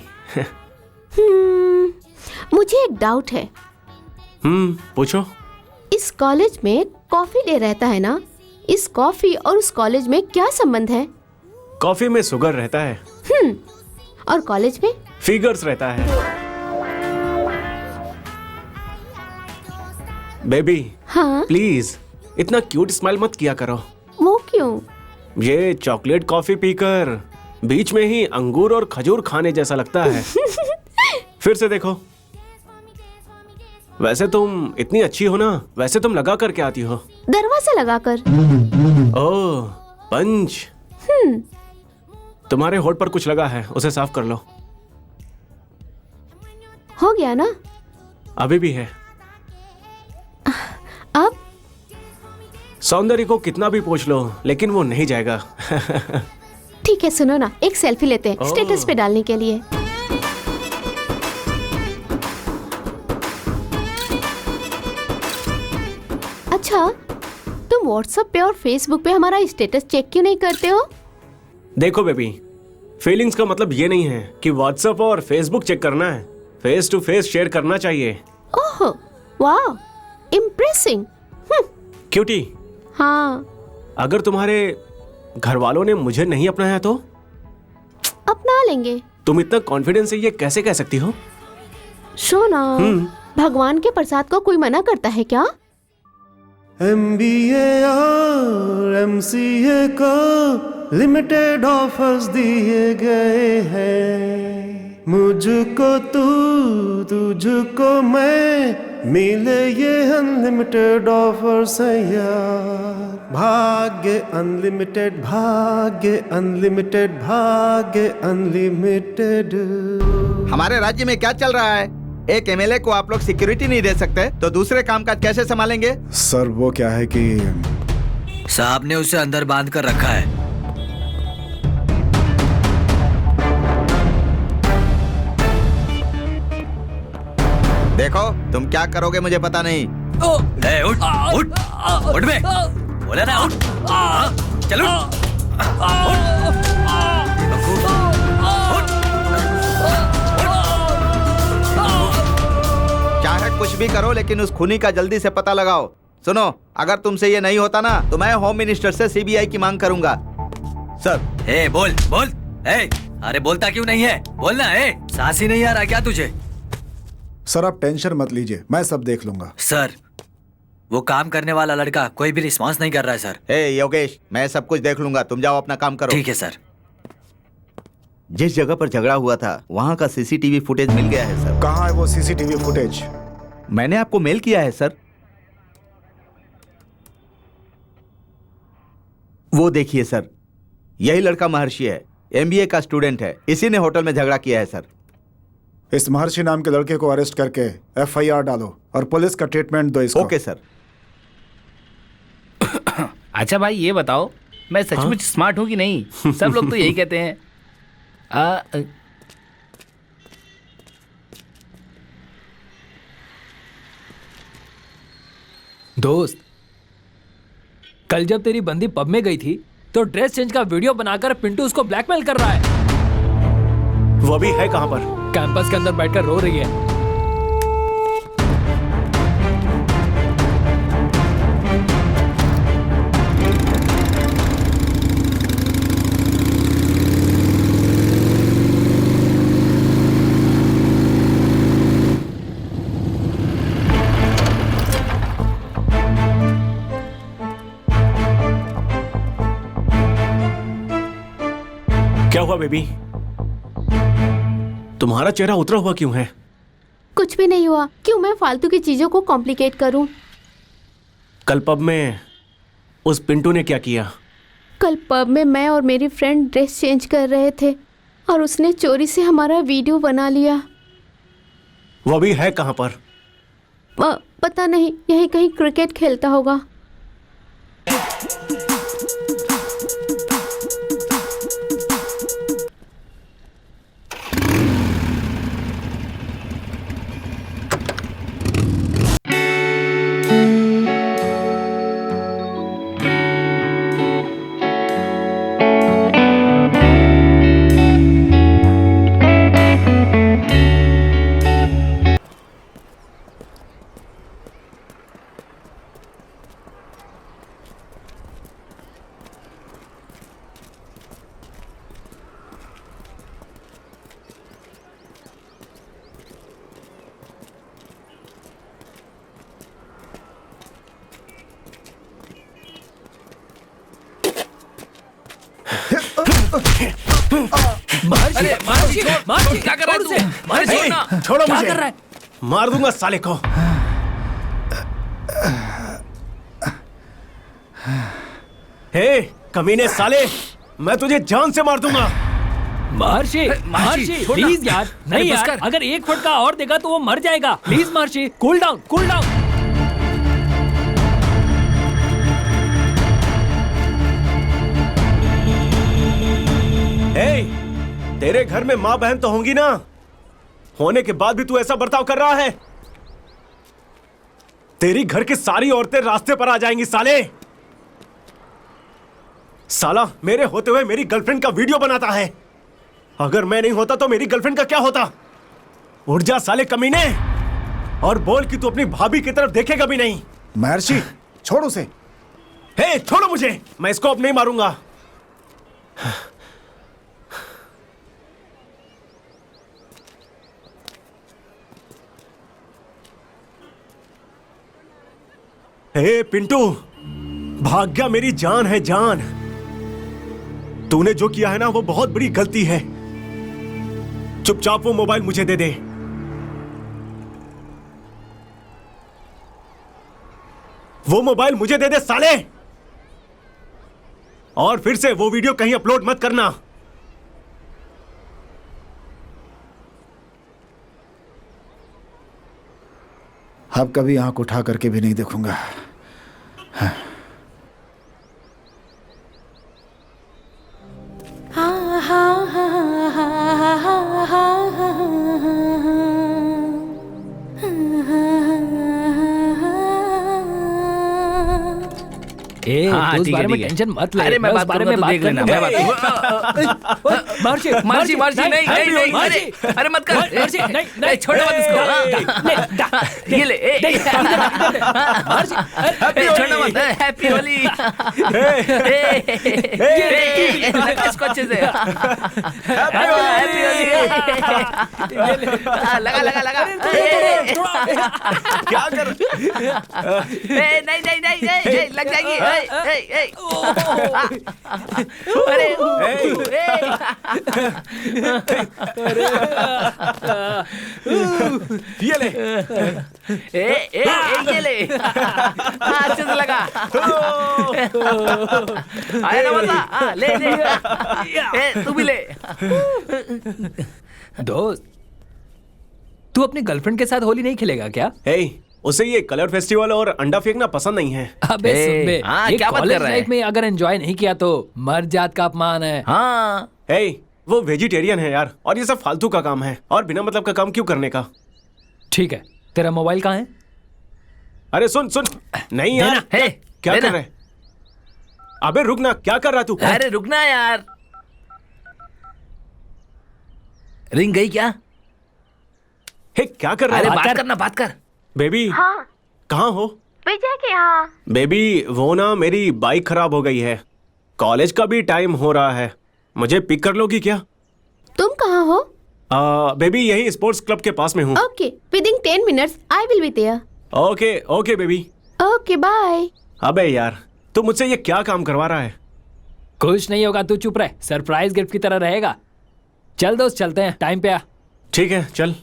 मुझे एक डाउट है। पूछो। इस कॉलेज में कॉफी डे रहता है ना, इस कॉफी और उस कॉलेज में क्या संबंध है? कॉफी में शुगर रहता है। और कॉलेज में फिगर्स रहता है। बेबी, हाँ? प्लीज इतना क्यूट स्माइल मत किया करो। वो क्यों? ये चॉकलेट कॉफी पीकर बीच में ही अंगूर और खजूर खाने जैसा लगता है। फिर से देखो। वैसे तुम इतनी अच्छी हो ना, वैसे तुम लगा कर के आती हो। दरवाजा लगाकर। ओह, पंच। तुम्हारे होठ पर कुछ लगा है, उसे साफ कर लो। हो गया ना? अभी भी है। अब सौंदर्य को कितना भी पोंछ लो, लेकिन वो नहीं जाएगा। ठीक है, सुनो ना, एक सेल्फी लेते हैं ओह। स्टेटस पे डालने के लिए। अच्छा, तुम व्हाट्सएप पे और फेसबुक पे हमारा स्टेटस चेक क्यों नहीं करते हो? देखो बेबी, फीलिंग्स का मतलब ये नहीं है कि व्हाट्सएप और फेसबुक चेक करना है। फेस टू फेस शेयर करना चाहिए। ओह, वाह, इम्प्रेसिंग। क्यूटी, हाँ, अगर तुम्हारे घर वालों ने मुझे नहीं अपनाया तो? अपना लेंगे। तुम इतना कॉन्फिडेंस से ये कैसे कह सकती हो? सोना, भगवान के प्रसाद को कोई मना करता है क्या? MBA और MCA को लिमिटेड ऑफर्स दिए गए हैं। मुझको तू, तुझको मैं, मिले ये अनलिमिटेड ऑफर्स है यार। भाग्य अनलिमिटेड, भाग्य अनलिमिटेड, भाग्य अनलिमिटेड। हमारे राज्य में क्या चल रहा है? एक एमएलए को आप लोग सिक्योरिटी नहीं दे सकते तो दूसरे कामकाज कैसे संभालेंगे? सर वो क्या है कि साहब ने उसे अंदर बांध कर रखा है। देखो, तुम क्या करोगे मुझे पता नहीं। ए, उठ उठ उठ बे, बोला ना उठ। चलो चाहे कुछ भी करो, लेकिन उस खूनी का जल्दी से पता लगाओ। सुनो, अगर तुमसे ये नहीं होता ना तो मैं होम मिनिस्टर से सीबीआई की मांग करूंगा। सर। ए, बोल बोल। ए, अरे बोलता क्यों नहीं है? बोलना। ए, सांस ही नहीं आ रहा क्या तुझे? सर आप टेंशन मत लीजिए, मैं सब देख लूंगा। सर, वो काम करने वाला लड़का कोई भी रिस्पांस नहीं कर रहा है सर। ए योगेश, मैं सब कुछ देख लूंगा, तुम जाओ अपना काम करो। ठीक है सर। जिस जगह पर झगड़ा हुआ था वहाँ का सीसीटीवी फुटेज मिल गया है सर। कहाँ है वो सीसीटीवी फुटेज? मैंने आपको मेल किया है सर। वो देखिए सर, यही लड़का महर्षि है, एमबीए का स्टूडेंट है, इसी ने होटल में झगड़ा किया है सर। इस महर्षि नाम के लड़के को अरेस्ट करके एफआईआर डालो और पुलिस का ट्रीटमेंट दो इसको। Okay sir. अच्छा भाई ये बताओ, मैं सचमुच स्मार्ट हूँ कि नहीं? सब लोग तो यही कहते हैं। दोस्त, कल जब तेरी बंदी पब में गई थी तो ड्रेस चेंज का वीडियो बनाकर पिंटू उसको ब्लैकमेल कर रहा है। वो अभी है कहाँ पर? कैंपस के अंदर बैठकर रो रही है। क्या हुआ बेबी? तुम्हारा चेहरा उतरा हुआ क्यों है? कुछ भी नहीं हुआ। क्यों मैं फालतू की चीजों को कॉम्प्लिकेट करूं? कल पब में उस पिंटू ने क्या किया? कल पब में मैं और मेरी फ्रेंड ड्रेस चेंज कर रहे थे और उसने चोरी से हमारा वीडियो बना लिया। वो अभी है कहाँ पर? पता नहीं, यहीं कहीं क्रिकेट खेलता होगा। अरे महर्षि, महर्षि, क्या कर रहा है तू? महर्षि, छोड़ना। छोड़ो क्या मुझे। कर रहा है? मार दूंगा साले को। हे कमीने साले, मैं तुझे जान से मार दूंगा। महर्षि, महर्षि, प्लीज यार, नहीं यार, अगर एक फटका और देगा तो वो मर जाएगा। Please Maharshi, cool down, cool down. तेरे घर में माँ बहन तो होंगी ना, होने के बाद भी तू ऐसा बर्ताव कर रहा है। तेरी घर की सारी औरतें रास्ते पर आ जाएंगी साले। साला मेरे होते हुए मेरी गर्लफ्रेंड का वीडियो बनाता है। अगर मैं नहीं होता तो मेरी गर्लफ्रेंड का क्या होता? उठ जा साले कमीने, और बोल कि तू अपनी भाभी की तरफ देखेगा भी नहीं। महर्षि छोड़ उसे। हे छोड़ो मुझे, मैं इसको अब नहीं मारूंगा। हे पिंटू, भाग्या मेरी जान है जान। तूने जो किया है ना वो बहुत बड़ी गलती है। चुपचाप वो मोबाइल मुझे दे दे। वो मोबाइल मुझे दे दे साले, और फिर से वो वीडियो कहीं अपलोड मत करना। अब कभी आंख उठा करके भी नहीं देखूंगा। हाँ। तो उस बारे में टेंशन मत ले। अरे मैं बात बारे में देख लेना। मैं बात महर्षि, महर्षि, महर्षि, नहीं, नहीं, नहीं, नहीं, अरे मत कर। महर्षि, नहीं, नहीं, छोड़ मत इसको। ये ले, छोड़ना मत। हैप्पी होली। लगा इसको अच्छे से। हैप्पी होली। लगा लगा लगा। क्या कर? नहीं नहीं नहीं, लग जाएगी। अरे ये ले, ये ले। अच्छे से लगा। आया ना मजा? ले ले, तू भी ले। दोस्त, तू अपनी गर्लफ्रेंड के साथ होली नहीं खेलेगा क्या? उसे ये कलर फेस्टिवल और अंडा फेंकना पसंद नहीं है। अबे सुन बे, क्या बात कर कॉलेज रहा है? लाइफ में अगर एंजॉय नहीं किया तो मर जात का अपमान है। हाँ, वो वेजिटेरियन है यार, और ये सब फालतू का काम है, और बिना मतलब का काम क्यों करने का? ठीक है, तेरा मोबाइल कहाँ है? अरे सुन सुन, नहीं यार, क्या कर रहे? अबे रुक ना, क्या कर रहा तू? अरे रुकना यार। रिंग गई क्या? क्या कर रहा है? अरे बात करना, बात कर। बेबी, हाँ, कहाँ हो? विजय के यहाँ। बेबी वो ना मेरी बाइक खराब हो गई है, कॉलेज का भी टाइम हो रहा है, मुझे पिक कर लोगी क्या? तुम कहाँ हो? बेबी यही स्पोर्ट्स क्लब के पास में हूँ। Okay, within 10 minutes I will be there. Okay okay baby. Okay bye. अबे यार, तू मुझसे ये क्या काम करवा रहा है? कुछ नहीं होगा, तू चुप रह, सरप्राइज गिफ्ट की तरह रहेगा। चल दोस्त, चलते हैं, टाइम पे आ। ठीक है चल।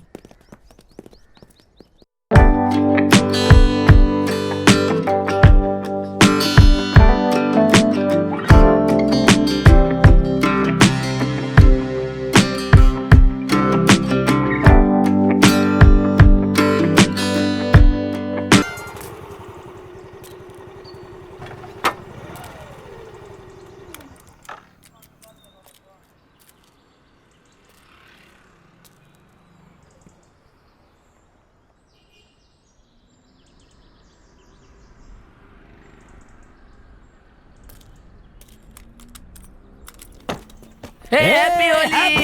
Happy Holi,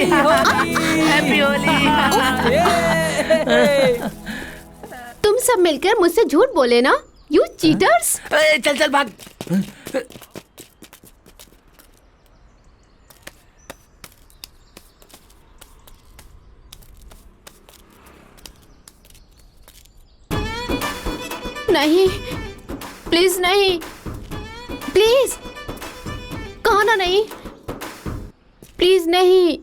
happy Holi. तुम सब मिलकर मुझसे झूठ बोले ना, यू चीटर्स। चल चल भाग। नहीं, प्लीज नहीं, प्लीज कहो ना नहीं, प्लीज नहीं।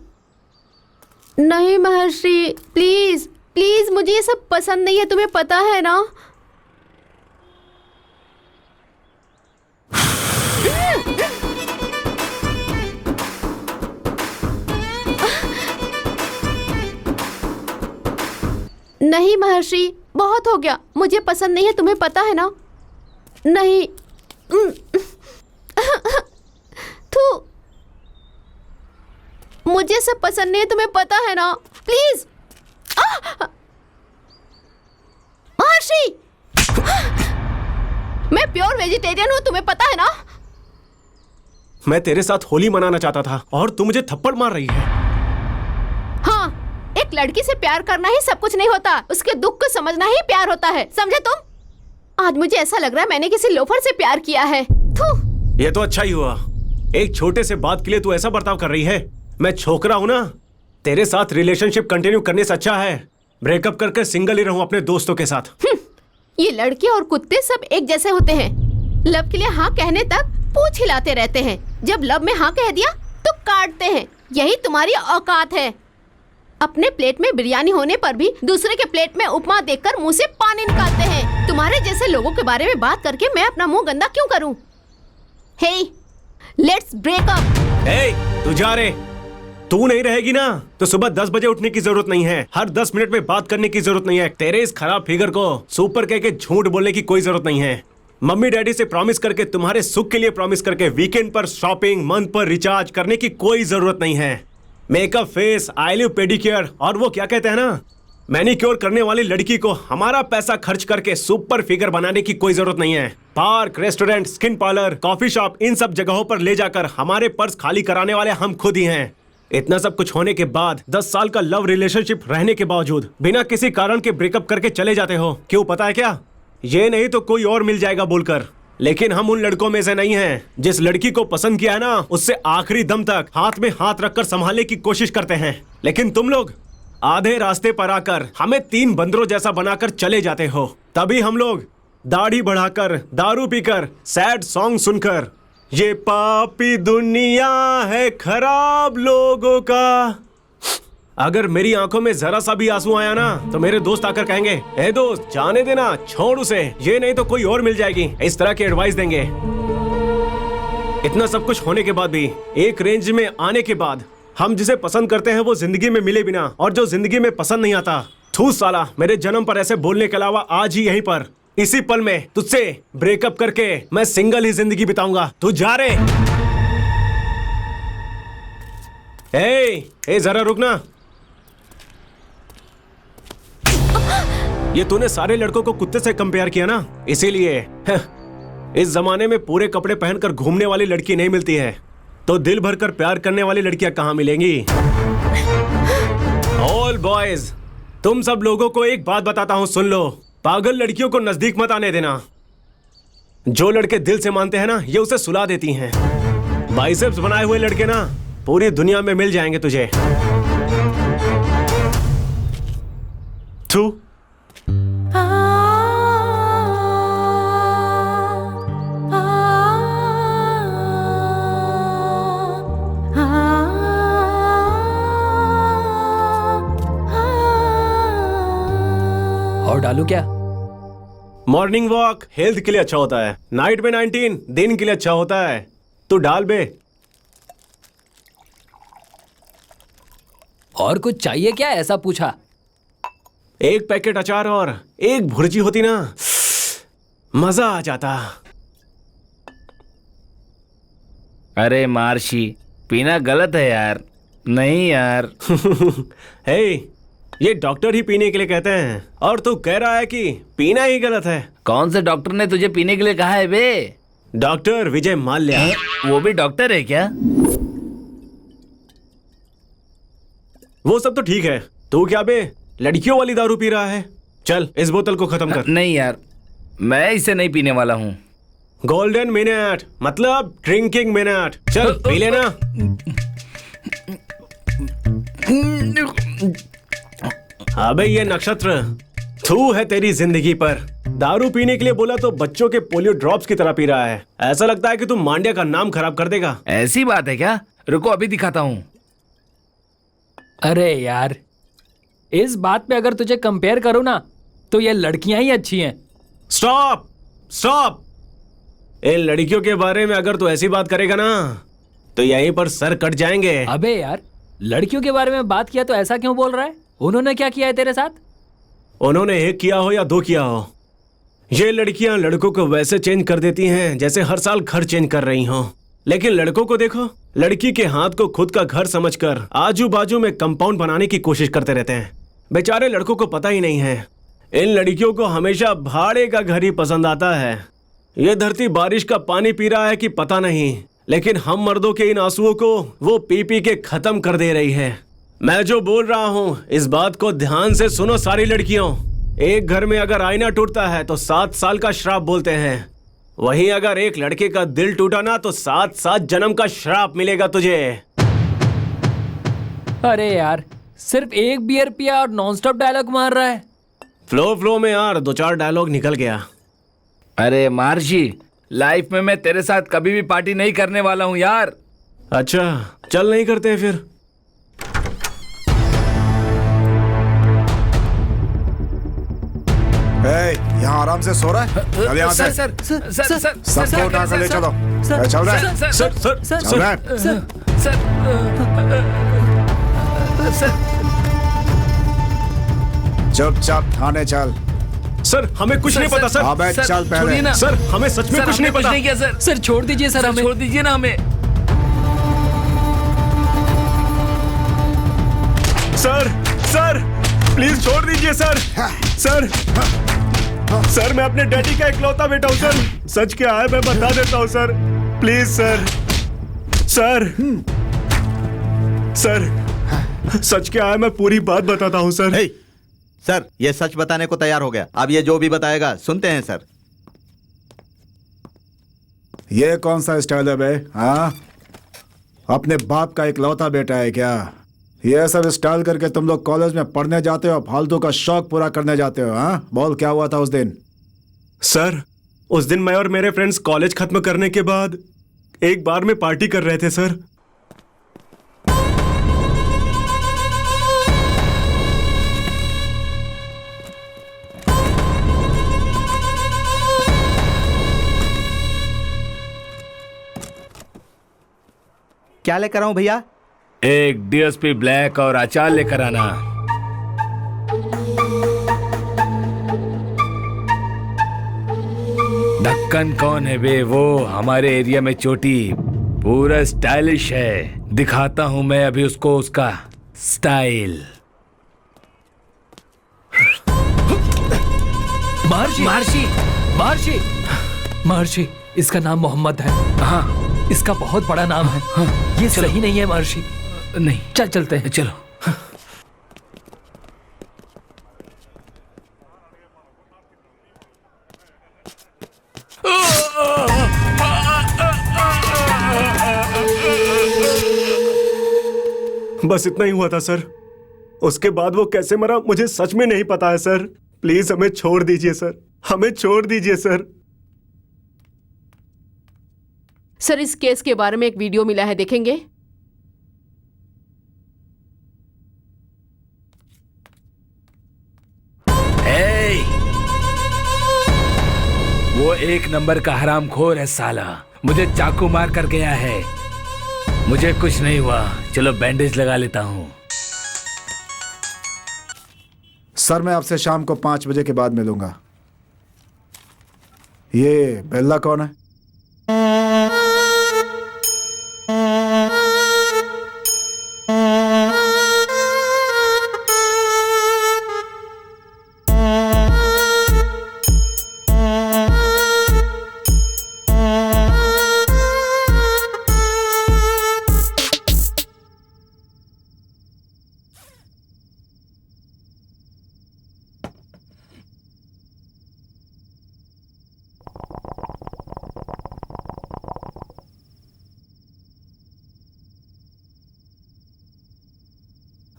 नहीं महर्षि, प्लीज प्लीज, मुझे ये सब पसंद नहीं है, तुम्हें पता है ना। नहीं महर्षि, बहुत हो गया, मुझे पसंद नहीं है, तुम्हें पता है ना। नहीं। थू, मुझे सब पसंद नहीं है, तुम्हें पता है ना। प्लीज महर्षि, मैं प्योर वेजिटेरियन हूँ, तुम्हें पता है ना। मैं तेरे साथ होली मनाना चाहता था और तू मुझे थप्पड़ मार रही है। हाँ, एक लड़की से प्यार करना ही सब कुछ नहीं होता, उसके दुख को समझना ही प्यार होता है, समझे तुम। आज मुझे ऐसा लग रहा है मैंने किसी लोफर से प्यार किया है। थू। ये तो अच्छा ही हुआ, एक छोटे से बात के लिए तू ऐसा बर्ताव कर रही है। मैं छोकरा हूं ना, तेरे साथ रिलेशनशिप कंटिन्यू करने से अच्छा है ब्रेकअप करके सिंगल ही रहूं अपने दोस्तों के साथ। ये लड़के और कुत्ते सब एक जैसे होते हैं। लव के लिए हाँ कहने तक पूंछ हिलाते रहते हैं, जब लव में हाँ कह दिया तो काटते हैं। यही तुम्हारी औकात है। अपने प्लेट में बिरयानी होने पर भी दूसरे के प्लेट में उपमा देखकर मुंह से पानी निकालते हैं। तुम्हारे जैसे लोगों के बारे में बात करके मैं अपना मुंह गंदा क्यों करूं? हे, लेट्स ब्रेक अप। हे, तू जा रे। तू नहीं रहेगी ना तो सुबह 10 बजे उठने की जरूरत नहीं है, हर 10 मिनट में बात करने की जरूरत नहीं है। तेरे इस खराब फिगर को सुपर कह के झूठ बोलने की कोई जरूरत नहीं है। मम्मी डैडी से प्रॉमिस करके, तुम्हारे सुख के लिए प्रॉमिस करके वीकेंड पर शॉपिंग, मंथ पर रिचार्ज करने की कोई जरूरत नहीं है। मेकअप, फेस, आईलिव, पेडिक्योर और वो क्या कहते हैं ना, मैनिक्योर करने वाली लड़की को हमारा पैसा खर्च करके सुपर फिगर बनाने की कोई जरूरत नहीं है। Park, restaurant, skin parlour, coffee shop, इन सब जगहों पर ले जाकर हमारे पर्स खाली कराने वाले हम खुद ही हैं। इतना सब कुछ होने के बाद, 10 साल का लव रिलेशनशिप रहने के बावजूद बिना किसी कारण के ब्रेकअप करके चले जाते हो। क्यों पता है क्या? ये नहीं तो कोई और मिल जाएगा बोलकर। लेकिन हम उन लड़कों में से नहीं हैं। जिस लड़की को पसंद किया है ना, उससे आखिरी दम तक हाथ में हाथ रखकर संभालने की कोशिश करते हैं। लेकिन तुम लोग आधे रास्ते पर आकर हमें 3 बंदरों जैसा बनाकर चले जाते हो। तभी हम लोग दाढ़ी बढ़ाकर, दारू पीकर, सैड सॉन्ग सुनकर, ये पापी दुनिया है खराब लोगों का। अगर मेरी आंखों में जरा सा भी आंसू आया ना तो मेरे दोस्त आकर कहेंगे, ए दोस्त जाने देना, छोड़ उसे, ये नहीं तो कोई और मिल जाएगी। इस तरह की एडवाइस देंगे। इतना सब कुछ होने के बाद भी, एक रेंज में आने के बाद, हम जिसे पसंद करते हैं वो जिंदगी में मिले बिना, और जो जिंदगी में पसंद नहीं आता, थू साला, मेरे जन्म पर ऐसे बोलने के अलावा आज ही यहीं पर इसी पल में तुझसे ब्रेकअप करके मैं सिंगल ही जिंदगी बिताऊंगा। तू जा रे। ए जरा रुकना। ये तूने सारे लड़कों को कुत्ते से कंपेयर किया ना, इसीलिए इस जमाने में पूरे कपड़े पहनकर घूमने वाली लड़की नहीं मिलती है, तो दिल भरकर प्यार करने वाली लड़कियां कहां मिलेंगी? ऑल बॉयज, तुम सब लोगों को एक बात बताता हूं, सुन लो। पागल लड़कियों को नजदीक मत आने देना। जो लड़के दिल से मानते हैं ना, ये उसे सुला देती हैं। बाइसेप्स बनाए हुए लड़के ना पूरी दुनिया में मिल जाएंगे तुझे। थू। और डालू क्या? मॉर्निंग वॉक हेल्थ के लिए अच्छा होता है, नाइट में 19 दिन के लिए अच्छा होता है। तू डाल बे। और कुछ चाहिए क्या, ऐसा पूछा? एक पैकेट अचार और एक भुर्जी होती ना, मजा आ जाता। अरे महर्षि, पीना गलत है यार। नहीं यार। हे, ये डॉक्टर ही पीने के लिए कहते हैं, और तू कह रहा है कि पीना ही गलत है। कौन से डॉक्टर ने तुझे पीने के लिए कहा है बे? डॉक्टर विजय माल्या। वो भी डॉक्टर है क्या? वो सब तो ठीक है, तू क्या बे लड़कियों वाली दारू पी रहा है? चल इस बोतल को खत्म कर। नहीं यार, मैं इसे नहीं पीने वाला हूँ। गोल्डन मिनट मतलब ड्रिंकिंग मिनट। चल पी लेना। अबे ये नक्षत्र, थू है तेरी जिंदगी पर। दारू पीने के लिए बोला तो बच्चों के पोलियो ड्रॉप्स की तरह पी रहा है। ऐसा लगता है कि तू मांड्या का नाम खराब कर देगा। ऐसी बात है क्या? रुको अभी दिखाता हूँ। अरे यार, इस बात पे अगर तुझे कंपेयर करूँ ना तो ये लड़कियां ही अच्छी हैं। Stop stop. इन लड़कियों के बारे में अगर तू ऐसी बात करेगा ना तो यहीं पर सर कट जाएंगे। अबे यार, लड़कियों के बारे में बात किया तो ऐसा क्यों बोल रहा है? उन्होंने क्या किया है तेरे साथ? उन्होंने एक किया हो या दो किया हो, ये लड़कियां लड़कों को वैसे चेंज कर देती हैं जैसे हर साल घर चेंज कर रही हों। लेकिन लड़कों को देखो, लड़की के हाथ को खुद का घर समझकर आजू बाजू में कंपाउंड बनाने की कोशिश करते रहते हैं। बेचारे लड़कों को पता ही नहीं है, इन लड़कियों को हमेशा भाड़े का घर ही पसंद आता है। ये धरती बारिश का पानी पी रहा है कि पता नहीं, लेकिन हम मर्दों के इन आंसुओं को वो पी पी के खत्म कर दे रही है। मैं जो बोल रहा हूँ इस बात को ध्यान से सुनो सारी लड़कियों। एक घर में अगर आईना टूटता है तो 7 साल का श्राप बोलते हैं, वहीं अगर एक लड़के का दिल टूटा ना तो 7 जन्म का श्राप मिलेगा तुझे। अरे यार, सिर्फ एक बियर पिया और नॉनस्टॉप डायलॉग मार रहा है। फ्लो में यार 2-4 डायलॉग निकल गया। अरे महर्षि, लाइफ में मैं तेरे साथ कभी भी पार्टी नहीं करने वाला हूँ यार। अच्छा चल, नहीं करते फिर। यहाँ आराम से सो रहा है? चल यहाँ से। सर सबको उठा कर ले चलो। चल रहा है? चल रहा है? चुपचाप थाने चल। सर हमें कुछ नहीं पता सर। अबे चल पहले। सर हमें सच में कुछ नहीं पता। नहीं किया सर। सर छोड़ दीजिए सर, हमें छोड़ दीजिए ना हमें। सर प्लीज छोड़ दीजिए सर। सर मैं अपने डैडी का इकलौता बेटा हूँ सर। सच क्या है मैं बता देता हूँ सर, प्लीज सर। सर सच क्या है मैं पूरी बात बताता हूँ सर। सर ये सच बताने को तैयार हो गया, अब ये जो भी बताएगा सुनते हैं सर। ये कौन सा स्टाइल है बे? हाँ, अपने बाप का इकलौता बेटा है क्या? ये सब स्टाइल करके तुम लोग कॉलेज में पढ़ने जाते हो, फालतू का शौक पूरा करने जाते हो? हाँ बोल, क्या हुआ था उस दिन? सर उस दिन मैं और मेरे फ्रेंड्स कॉलेज खत्म करने के बाद एक बार में पार्टी कर रहे थे सर। क्या लेकर आऊं भैया? एक डीएसपी ब्लैक और अचार लेकर आना। ढक्कन कौन है बे? वो हमारे एरिया में चोटी पूरा स्टाइलिश है, दिखाता हूं मैं अभी उसको उसका स्टाइल। महर्षि, इसका नाम मोहम्मद है। हाँ, इसका बहुत बड़ा नाम है। हाँ, ये सही नहीं है महर्षि। नहीं, चलते हैं। चलो। बस इतना ही हुआ था सर। उसके बाद वो कैसे मरा मुझे सच में नहीं पता है सर। प्लीज हमें छोड़ दीजिए सर, हमें छोड़ दीजिए सर। सर इस केस के बारे में एक वीडियो मिला है, देखेंगे? वो एक नंबर का हरामखोर है साला, मुझे चाकू मार कर गया है। मुझे कुछ नहीं हुआ, चलो बैंडेज लगा लेता हूँ। सर मैं आपसे शाम को 5 बजे के बाद मिलूंगा। ये बेल्ला कौन है?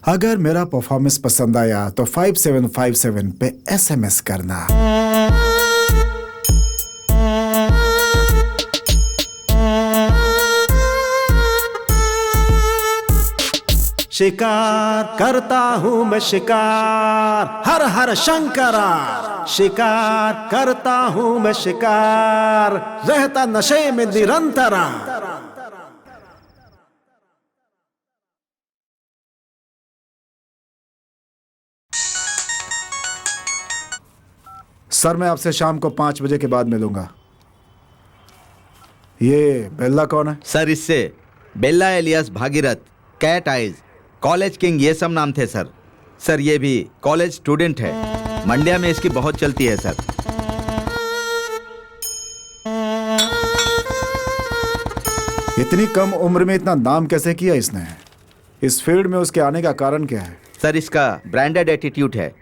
अगर मेरा परफॉर्मेंस पसंद आया तो 5757 पे SMS करना। शिकार करता हूँ मैं शिकार, हर हर शंकरा। शिकार करता हूँ मैं शिकार, रहता नशे में निरंतरा। सर मैं आपसे शाम को 5 बजे के बाद मिलूंगा। ये बेल्ला कौन है? सर इससे Bella alias Bhagirath, cat eyes, college king, ये सब नाम थे सर। सर ये भी कॉलेज स्टूडेंट है, मंड्या में इसकी बहुत चलती है सर। इतनी कम उम्र में इतना नाम कैसे किया इसने? इस फील्ड में उसके आने का कारण क्या है? सर इसका ब्रांडेड एटीट्यूड है।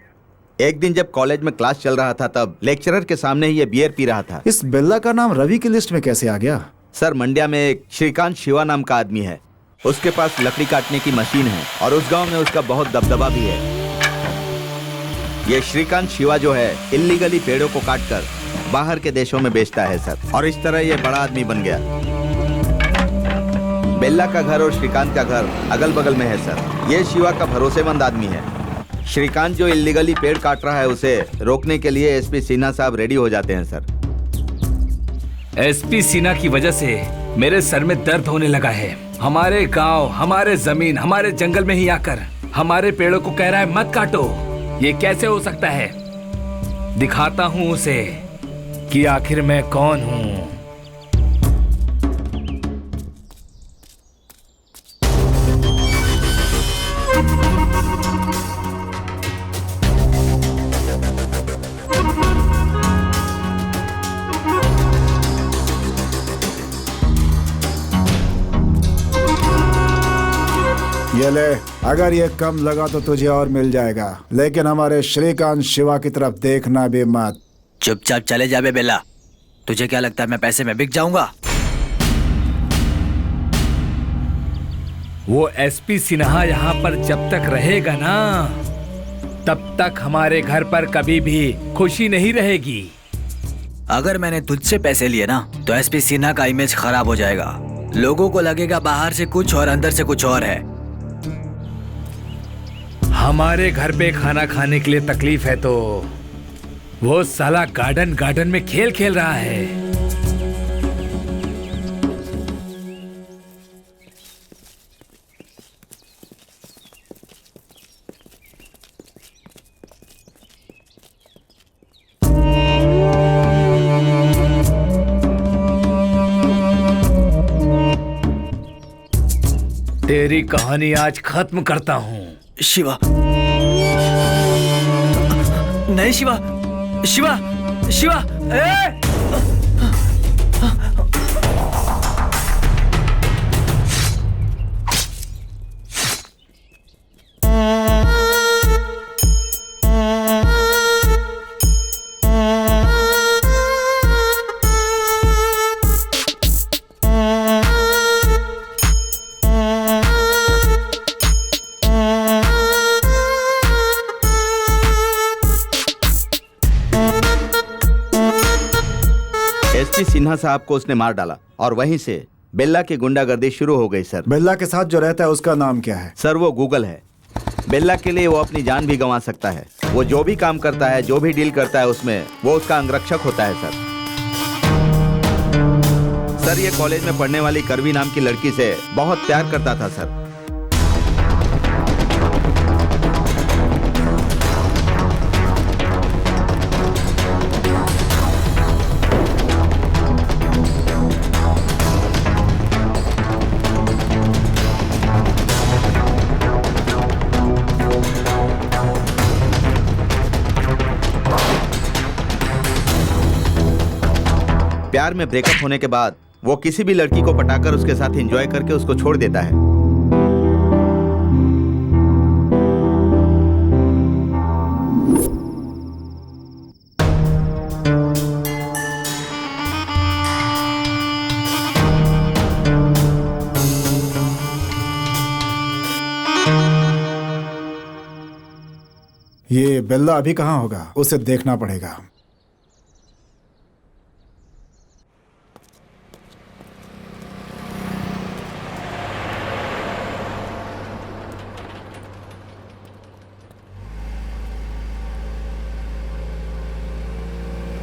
एक दिन जब कॉलेज में क्लास चल रहा था तब लेक्चरर के सामने ही ये बियर पी रहा था। इस बेल्ला का नाम रवि की लिस्ट में कैसे आ गया? सर मंड्या में एक श्रीकांत शिवा नाम का आदमी है, उसके पास लकड़ी काटने की मशीन है और उस गांव में उसका बहुत दबदबा भी है। ये श्रीकांत शिवा जो है इल्लीगली पेड़ों को काटकर बाहर के देशों में बेचता है सर, और इस तरह ये बड़ा आदमी बन गया। बेल्ला का घर और श्रीकांत का घर अगल बगल में है सर। ये शिवा का भरोसेमंद आदमी है। श्रीकांत जो इल्लीगली पेड़ काट रहा है उसे रोकने के लिए एसपी सिन्हा साहब रेडी हो जाते हैं सर। एसपी सिन्हा की वजह से मेरे सर में दर्द होने लगा है। हमारे गांव, हमारे जमीन, हमारे जंगल में ही आकर हमारे पेड़ों को कह रहा है मत काटो। ये कैसे हो सकता है? दिखाता हूं उसे कि आखिर मैं कौन हूं। ये ले, अगर ये कम लगा तो तुझे और मिल जाएगा, लेकिन हमारे श्रीकांत शिवा की तरफ देखना भी मत। चुपचाप चले जा बे बेला। तुझे क्या लगता है मैं पैसे में बिक जाऊंगा? वो एसपी सिन्हा यहाँ पर जब तक रहेगा ना, तब तक हमारे घर पर कभी भी खुशी नहीं रहेगी। अगर मैंने तुझसे पैसे लिए ना तो एसपी सिन्हा का इमेज खराब हो जाएगा। लोगों को लगेगा बाहर से कुछ और अंदर से कुछ और है। हमारे घर पे खाना खाने के लिए तकलीफ है तो वो साला गार्डन में खेल खेल रहा है। तेरी कहानी आज खत्म करता हूँ। शिवा, नहीं शिवा, शिवा, शिवा, एसपी सिन्हा साहब को उसने मार डाला और वहीं से बेल्ला की गुंडागर्दी शुरू हो गई सर। बेल्ला के साथ जो रहता है उसका नाम क्या है? सर वो गूगल है। बेल्ला के लिए वो अपनी जान भी गंवा सकता है। वो जो भी काम करता है, जो भी डील करता है, उसमें वो उसका अंगरक्षक होता है सर। सर ये कॉलेज में पढ़ने वाली करवी नाम की लड़की से बहुत प्यार करता था सर। प्यार में ब्रेकअप होने के बाद वो किसी भी लड़की को पटाकर उसके साथ एंजॉय करके उसको छोड़ देता है। ये बेल्ला अभी कहाँ होगा? उसे देखना पड़ेगा।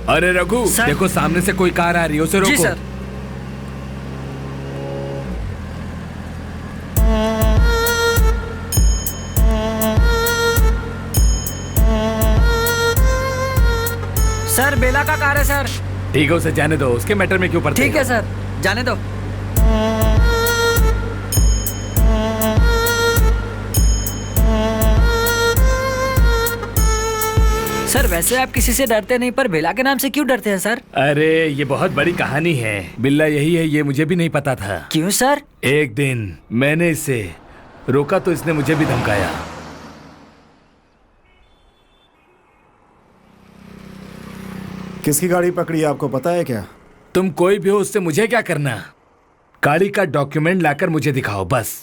अरे रघु, सर। देखो सामने से कोई कार आ रही है, उसे रोको। जी सर। सर बेला का कार है सर। ठीक है, उसे जाने दो, उसके मैटर में क्यों पड़ते ठीक हो? है सर, जाने दो। सर वैसे आप किसी से डरते नहीं, पर बेला के नाम से क्यों डरते हैं सर? अरे ये बहुत बड़ी कहानी है। बिल्ला यही है, ये मुझे भी नहीं पता था। क्यों सर? एक दिन मैंने इसे रोका तो इसने मुझे भी धमकाया। किसकी गाड़ी पकड़ी है आपको पता है क्या? तुम कोई भी हो, उससे मुझे क्या करना? गाड़ी का डॉक्यूमेंट लाकर मुझे दिखाओ बस।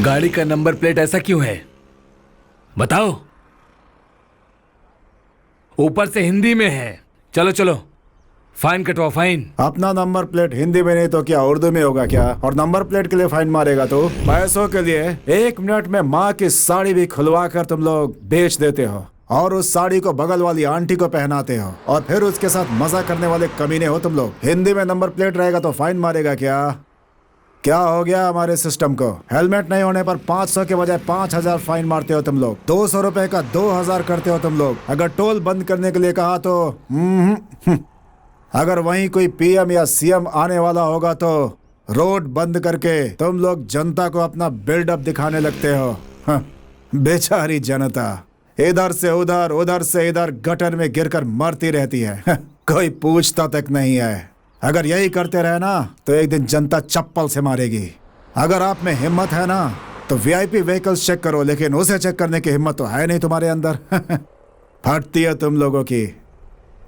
गाड़ी का नंबर प्लेट ऐसा क्यों है? बताओ। ऊपर से हिंदी में है। चलो चलो, फाइन कटवाओ, फाइन। अपना नंबर प्लेट हिंदी में नहीं तो क्या उर्दू में होगा क्या? और नंबर प्लेट के लिए फाइन मारेगा तो पैसों के लिए 1 मिनट में माँ की साड़ी भी खुलवा कर तुम लोग बेच देते हो, और उस साड़ी को बगल वाली आंटी को पहनाते हो, और फिर उसके साथ मजा करने वाले कमीने हो तुम लोग। हिंदी में नंबर प्लेट रहेगा तो फाइन मारेगा क्या? क्या हो गया हमारे सिस्टम को? हेलमेट नहीं होने पर 500 के बजाय 5000 फाइन मारते हो तुम लोग। 200 रुपए का 2000 करते हो तुम लोग। अगर टोल बंद करने के लिए कहा तो अगर वहीं कोई पीएम या सीएम आने वाला होगा तो रोड बंद करके तुम लोग जनता को अपना बिल्डअप दिखाने लगते हो। बेचारी जनता इधर से उधर, उधर से इधर गटर में गिरकर मरती रहती है। कोई पूछता तक नहीं है। अगर यही करते रहे ना तो एक दिन जनता चप्पल से मारेगी। अगर आप में हिम्मत है ना तो वीआईपी व्हीकल्स चेक करो, लेकिन उसे चेक करने की हिम्मत तो है नहीं तुम्हारे अंदर। फटती है तुम लोगों की।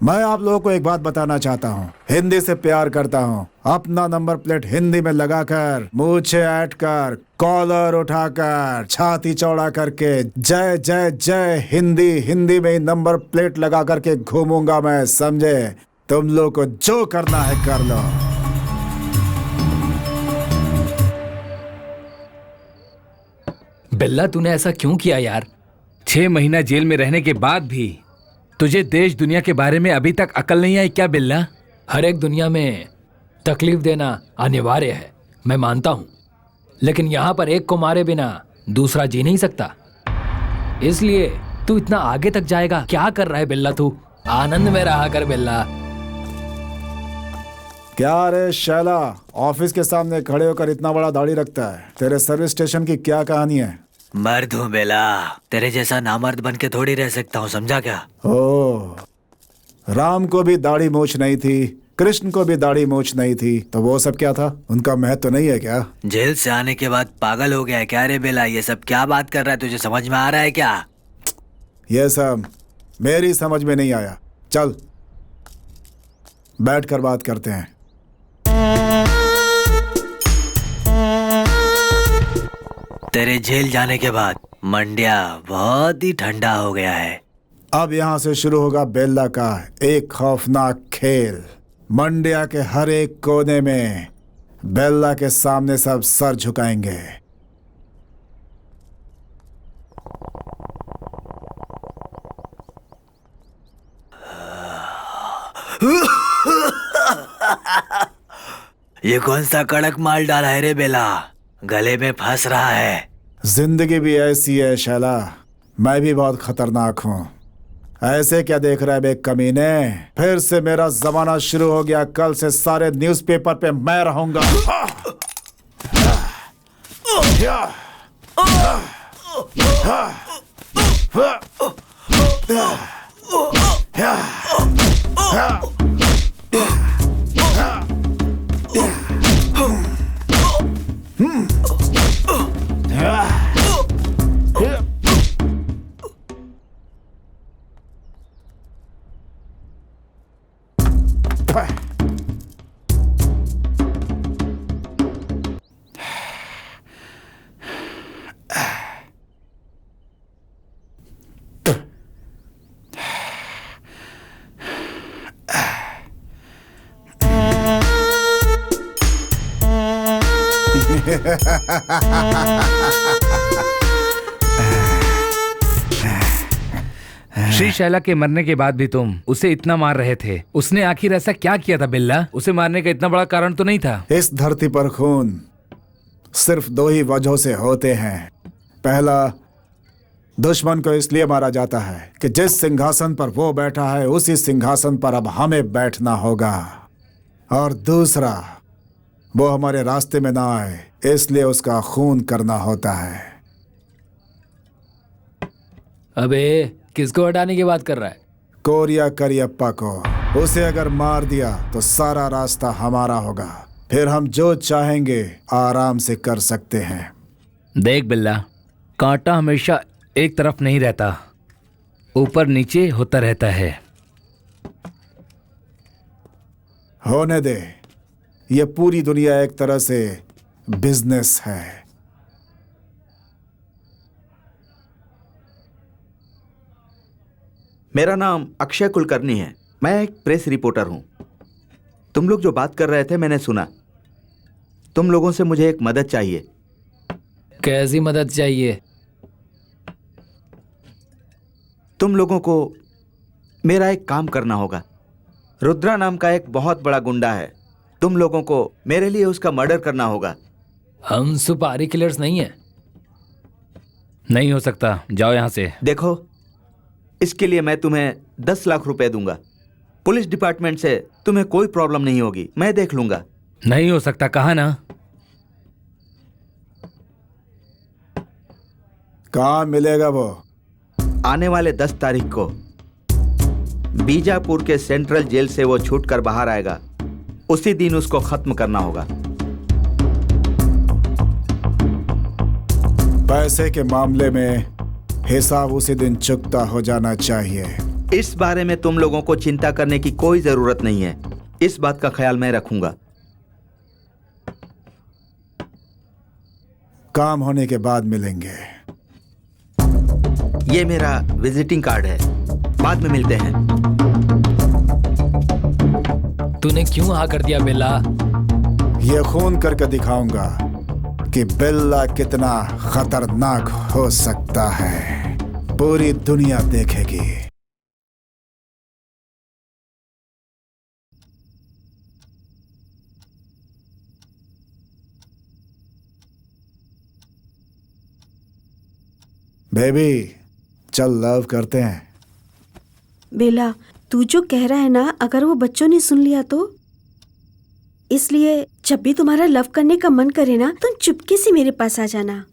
मैं आप लोगों को एक बात बताना चाहता हूँ, हिंदी से प्यार करता हूँ। अपना नंबर प्लेट हिंदी में लगाकर, मूछें ऐंठ कर, कॉलर उठाकर, छाती चौड़ा करके जय जय जय हिंदी, हिंदी में ही नंबर प्लेट लगा करके घूमूंगा मैं, समझे? तुम लोग को जो करना है कर लो। बिल्ला, तूने ऐसा क्यों किया यार? 6 महीना जेल में रहने के बाद भी तुझे देश दुनिया के बारे में अभी तक अकल नहीं आई क्या बिल्ला? हर एक दुनिया में तकलीफ देना अनिवार्य है, मैं मानता हूं, लेकिन यहां पर एक को मारे बिना दूसरा जी नहीं सकता। इसलिए तू इतना आगे तक जाएगा। क्या कर रहा है बिल्ला तू? आनंद में रहा कर बिल्ला। क्या रे शैला, ऑफिस के सामने खड़े होकर इतना बड़ा दाढ़ी रखता है? तेरे सर्विस स्टेशन की क्या कहानी है? मर्द हूँ बेला, तेरे जैसा नामर्द बन के थोड़ी रह सकता हूँ, समझा क्या? ओ, राम को भी दाढ़ी मूछ नहीं थी, कृष्ण को भी दाढ़ी मूछ नहीं थी, तो वो सब क्या था? उनका महत्व तो नहीं है क्या? जेल से आने के बाद पागल हो गया है क्या रे बेला? ये सब क्या बात कर रहा है? तुझे समझ में आ रहा है क्या? ये सब मेरी समझ में नहीं आया। चल बैठ कर बात करते हैं। तेरे जेल जाने के बाद मंड्या बहुत ही ठंडा हो गया है। अब यहाँ से शुरू होगा बेल्ला का एक खौफनाक खेल। मंड्या के हर एक कोने में बेल्ला के सामने सब सर झुकाएंगे। ये कौन सा कड़क माल डाला है रे बेला? गले में फंस रहा है। जिंदगी भी ऐसी है शैला, मैं भी बहुत खतरनाक हूँ। ऐसे क्या देख रहा है बे कमीने? फिर से मेरा जमाना शुरू हो गया। कल से सारे न्यूज़पेपर पे मैं रहूंगा। श्री शैला के मरने के बाद भी तुम उसे इतना मार रहे थे। उसने आखिर ऐसा क्या किया था बिल्ला? उसे मारने का इतना बड़ा कारण तो नहीं था। इस धरती पर खून सिर्फ दो ही वजहों से होते हैं। पहला, दुश्मन को इसलिए मारा जाता है कि जिस सिंहासन पर वो बैठा है उसी सिंहासन पर अब हमें बैठना होगा। और दूसरा, वो हमारे रास्ते में ना आए इसलिए उसका खून करना होता है। अबे किसको हटाने की बात कर रहा है? कोरिया करियप्पा को। उसे अगर मार दिया तो सारा रास्ता हमारा होगा। फिर हम जो चाहेंगे आराम से कर सकते हैं। देख बिल्ला, कांटा हमेशा एक तरफ नहीं रहता, ऊपर नीचे होता रहता है। होने दे, ये पूरी दुनिया एक तरह से बिजनेस है। मेरा नाम अक्षय कुलकर्णी है। मैं एक प्रेस रिपोर्टर हूं। तुम लोग जो बात कर रहे थे मैंने सुना। तुम लोगों से मुझे एक मदद चाहिए। कैसी मदद चाहिए? तुम लोगों को मेरा एक काम करना होगा। रुद्रा नाम का एक बहुत बड़ा गुंडा है। तुम लोगों को मेरे लिए उसका मर्डर करना होगा। हम सुपारी किलर्स नहीं है। नहीं हो सकता, जाओ यहां से। देखो, इसके लिए मैं तुम्हें 10 लाख रुपए दूंगा। पुलिस डिपार्टमेंट से तुम्हें कोई प्रॉब्लम नहीं होगी, मैं देख लूंगा। नहीं हो सकता, कहा ना। कहाँ मिलेगा वो? आने वाले 10 तारीख को बीजापुर के सेंट्रल जेल से वो छूटकर बाहर आएगा। उसी दिन उसको खत्म करना होगा। पैसे के मामले में हिसाब उसी दिन चुकता हो जाना चाहिए। इस बारे में तुम लोगों को चिंता करने की कोई जरूरत नहीं है। इस बात का ख्याल मैं रखूंगा। काम होने के बाद मिलेंगे। ये मेरा विजिटिंग कार्ड है, बाद में मिलते हैं। तूने क्यों हाँ कर दिया बिल्ला? ये खून करके दिखाऊंगा कि बिल्ला कितना खतरनाक हो सकता है। पूरी दुनिया देखेगी। बेबी, चल लव करते हैं। बेला, तू जो कह रहा है ना, अगर वो बच्चों ने सुन लिया तो? इसलिए जब भी तुम्हारा लव करने का मन करे ना, तुम चुपके से मेरे पास आ जाना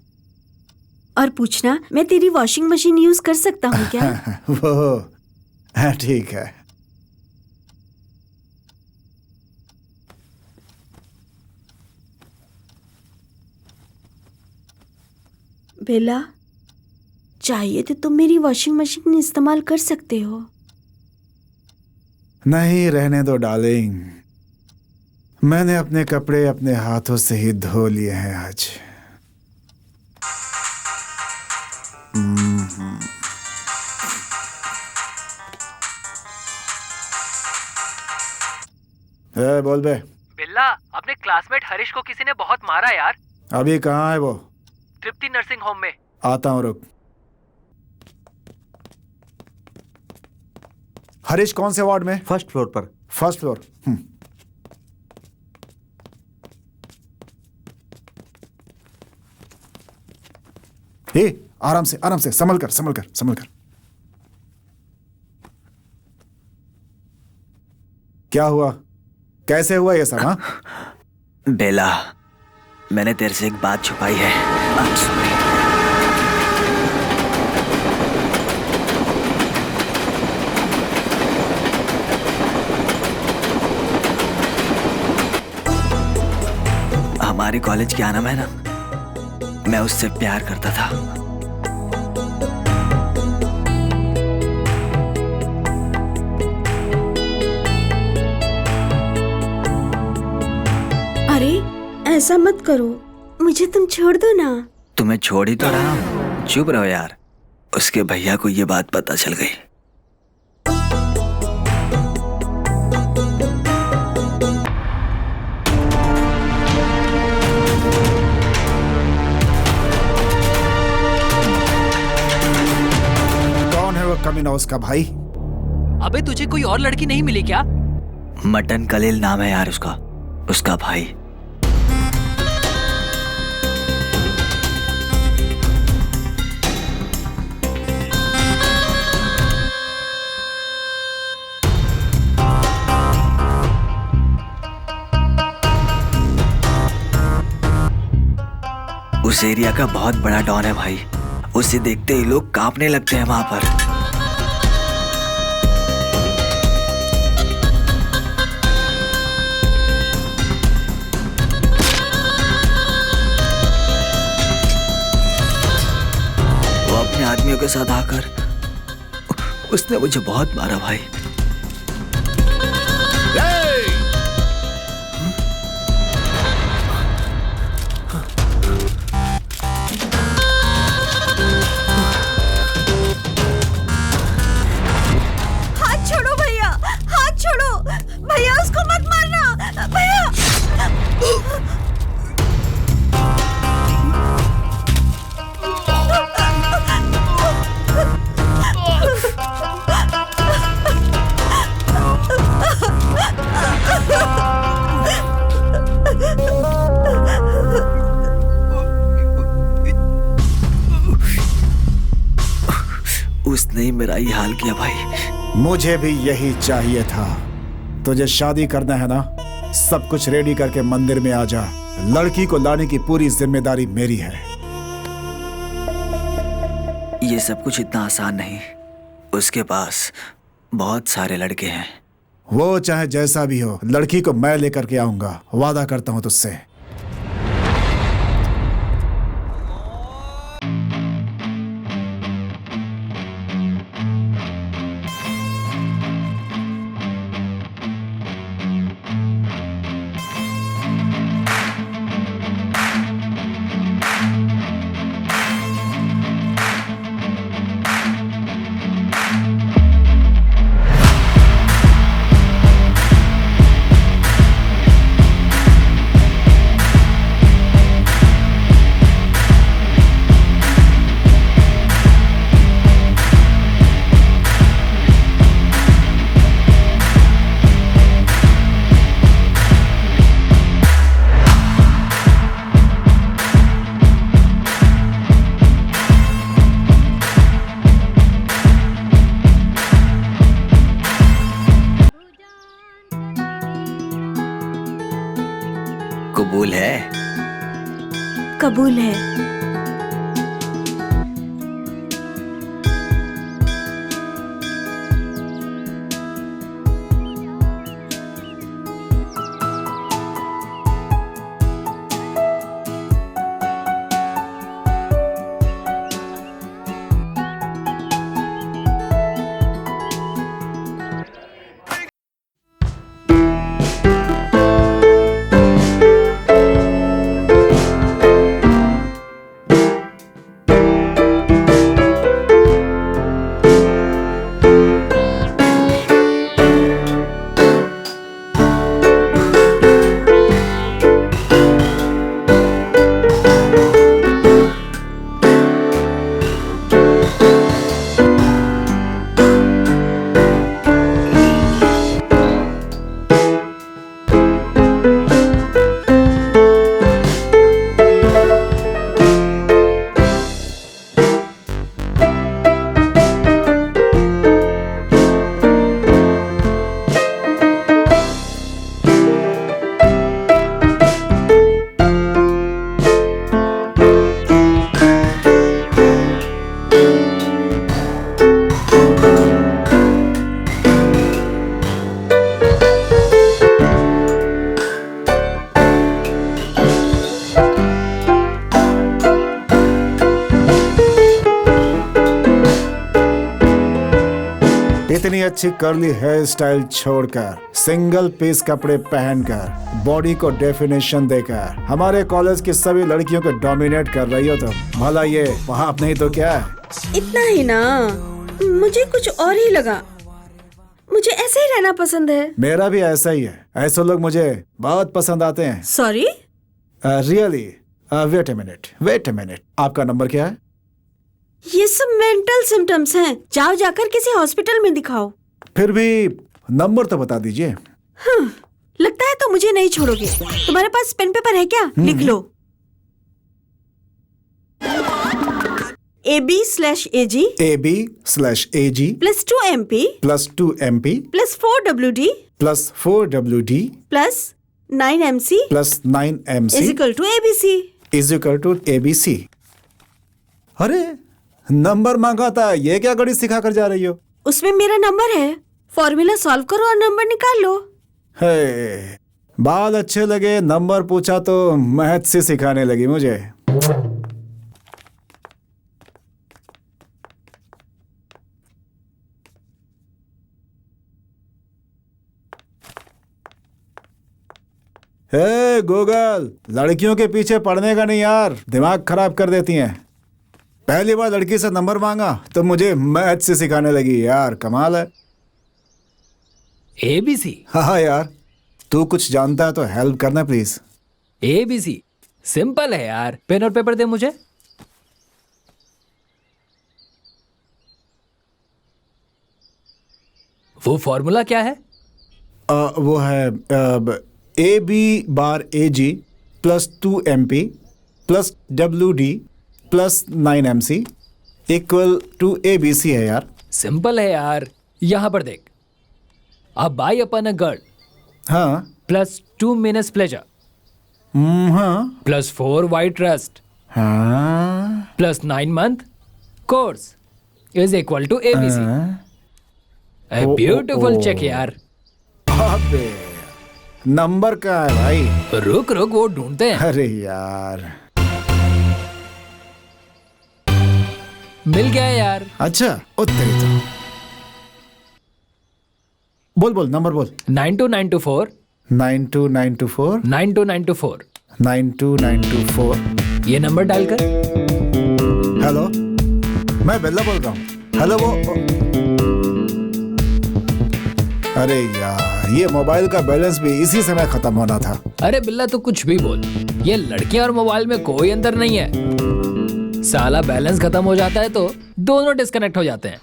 और पूछना मैं तेरी वॉशिंग मशीन यूज कर सकता हूँ क्या? वो ठीक है। बेला, चाहिए तो तुम मेरी वॉशिंग मशीन इस्तेमाल कर सकते हो। नहीं, रहने दो डार्लिंग। मैंने अपने कपड़े अपने हाथों से ही धो लिए हैं आज। बोल बे। बिल्ला, अपने क्लासमेट हरीश को किसी ने बहुत मारा यार। अभी कहाँ है वो? तृप्ति नर्सिंग होम में। आता हूँ, रुक। हरीश कौन से वार्ड में? फर्स्ट फ्लोर पर। First floor. हे, आराम से, संभल कर। क्या हुआ? कैसे हुआ ये सब? हाँ, बेला, मैंने तेरे से एक बात छुपाई है। I'm sorry। हमारे कॉलेज की आनम है ना, मैं उससे प्यार करता था। अरे ऐसा मत करो, मुझे तुम छोड़ दो ना। तुम्हें छोड़ ही तो रहा हूँ, चुप रहो यार। उसके भैया को ये बात पता चल गई। कमीना उसका भाई। अबे तुझे कोई और लड़की नहीं मिली क्या? मटन कलील नाम है यार उसका, उसका भाई। उस एरिया का बहुत बड़ा डॉन है भाई, उसे देखते ही लोग कांपने लगते हैं वहां पर। वो अपने आदमियों के साथ आकर उसने मुझे बहुत मारा भाई। भैया उसको मत मारना भैया। उसने ही मेरा ये हाल किया भाई। मुझे भी यही चाहिए था। तुझे शादी करना है ना, सब कुछ रेडी करके मंदिर में आ जा। लड़की को लाने की पूरी जिम्मेदारी मेरी है। ये सब कुछ इतना आसान नहीं, उसके पास बहुत सारे लड़के हैं। वो चाहे जैसा भी हो, लड़की को मैं लेकर के आऊंगा, वादा करता हूं तुझसे। कबूल है? कबूल है। इतनी अच्छी कर्ली हेयर स्टाइल छोड़कर, सिंगल पीस कपड़े पहनकर, बॉडी को डेफिनेशन देकर हमारे कॉलेज की सभी लड़कियों को डोमिनेट कर रही हो तुम। भला ये वहाँ नहीं तो क्या है? इतना ही ना, मुझे कुछ और ही लगा। मुझे ऐसे ही रहना पसंद है। मेरा भी ऐसा ही है। ऐसे लोग मुझे बहुत पसंद आते हैं। Sorry? Really? Wait a minute. आपका नंबर क्या है? ये सब मेंटल सिम्टम्स हैं। जाओ जाकर किसी हॉस्पिटल में दिखाओ। फिर भी नंबर तो बता दीजिए। लगता है तो मुझे नहीं छोड़ोगे। तुम्हारे पास पेन पेपर है क्या? लिख लो। AB/AG AB/AG plus 2MP plus 2MP plus 4WD plus 4WD plus 9MC plus 9MC is equal to ABC। Is equal to ABC। अरे नंबर मांगा था, ये क्या गणित सिखा कर जा रही हो? उसमें मेरा नंबर है, फॉर्मूला सॉल्व करो और नंबर निकाल लो। हे, बाल अच्छे लगे, नंबर पूछा तो मैथ से सिखाने लगी मुझे। हे गूगल, लड़कियों के पीछे पड़ने का नहीं यार, दिमाग खराब कर देती हैं। पहली बार लड़की से नंबर मांगा तो मुझे मैथ से सिखाने लगी यार, कमाल है। ABC? हाँ यार, तू कुछ जानता है तो हेल्प करना प्लीज। ABC सिंपल है यार, पेन और पेपर दे मुझे। वो फॉर्मूला क्या है? वो है AB/AG plus 2MP plus WD plus 9MC equal to ABC है यार। सिंपल है यार, यहाँ पर देख। A buy upon a girl हाँ plus 2 minutes pleasure हाँ plus 4 white trust हाँ plus 9 month course is equal to ABC. A beautiful check यार। अबे नंबर का है भाई। रुक रुक वो ढूंढते हैं। अरे यार, मिल गया यार। अच्छा उत्तरी तो बोल बोल नंबर बोल। 92924 92924 92924 92924। ये नंबर डालकर। हेलो, मैं बेल्ला बोल रहा हूँ। हेलो वो अरे यार, ये मोबाइल का बैलेंस भी इसी समय खत्म होना था। अरे बिल्ला तू कुछ भी बोल, ये लड़कियां और मोबाइल में कोई अंतर नहीं है। साला बैलेंस खत्म हो जाता है तो दोनों डिस्कनेक्ट हो जाते हैं।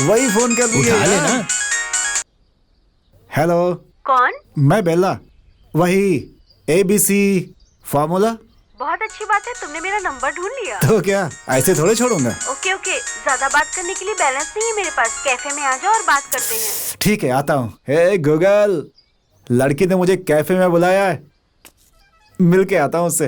वही फोन कर रही है उठा लेना। हेलो, कौन? मैं बेल्ला, वही ABC फॉर्मूला। बहुत अच्छी बात है, तुमने मेरा नंबर ढूंढ लिया। तो क्या ऐसे थोड़े छोड़ूंगा। ओके ओके, ज्यादा बात करने के लिए बैलेंस नहीं है मेरे पास। कैफे में आ जाओ और बात करते हैं। ठीक है, आता हूँ। हे गूगल, लड़की ने मुझे कैफे में बुलाया है, मिल के आता हूँ उससे।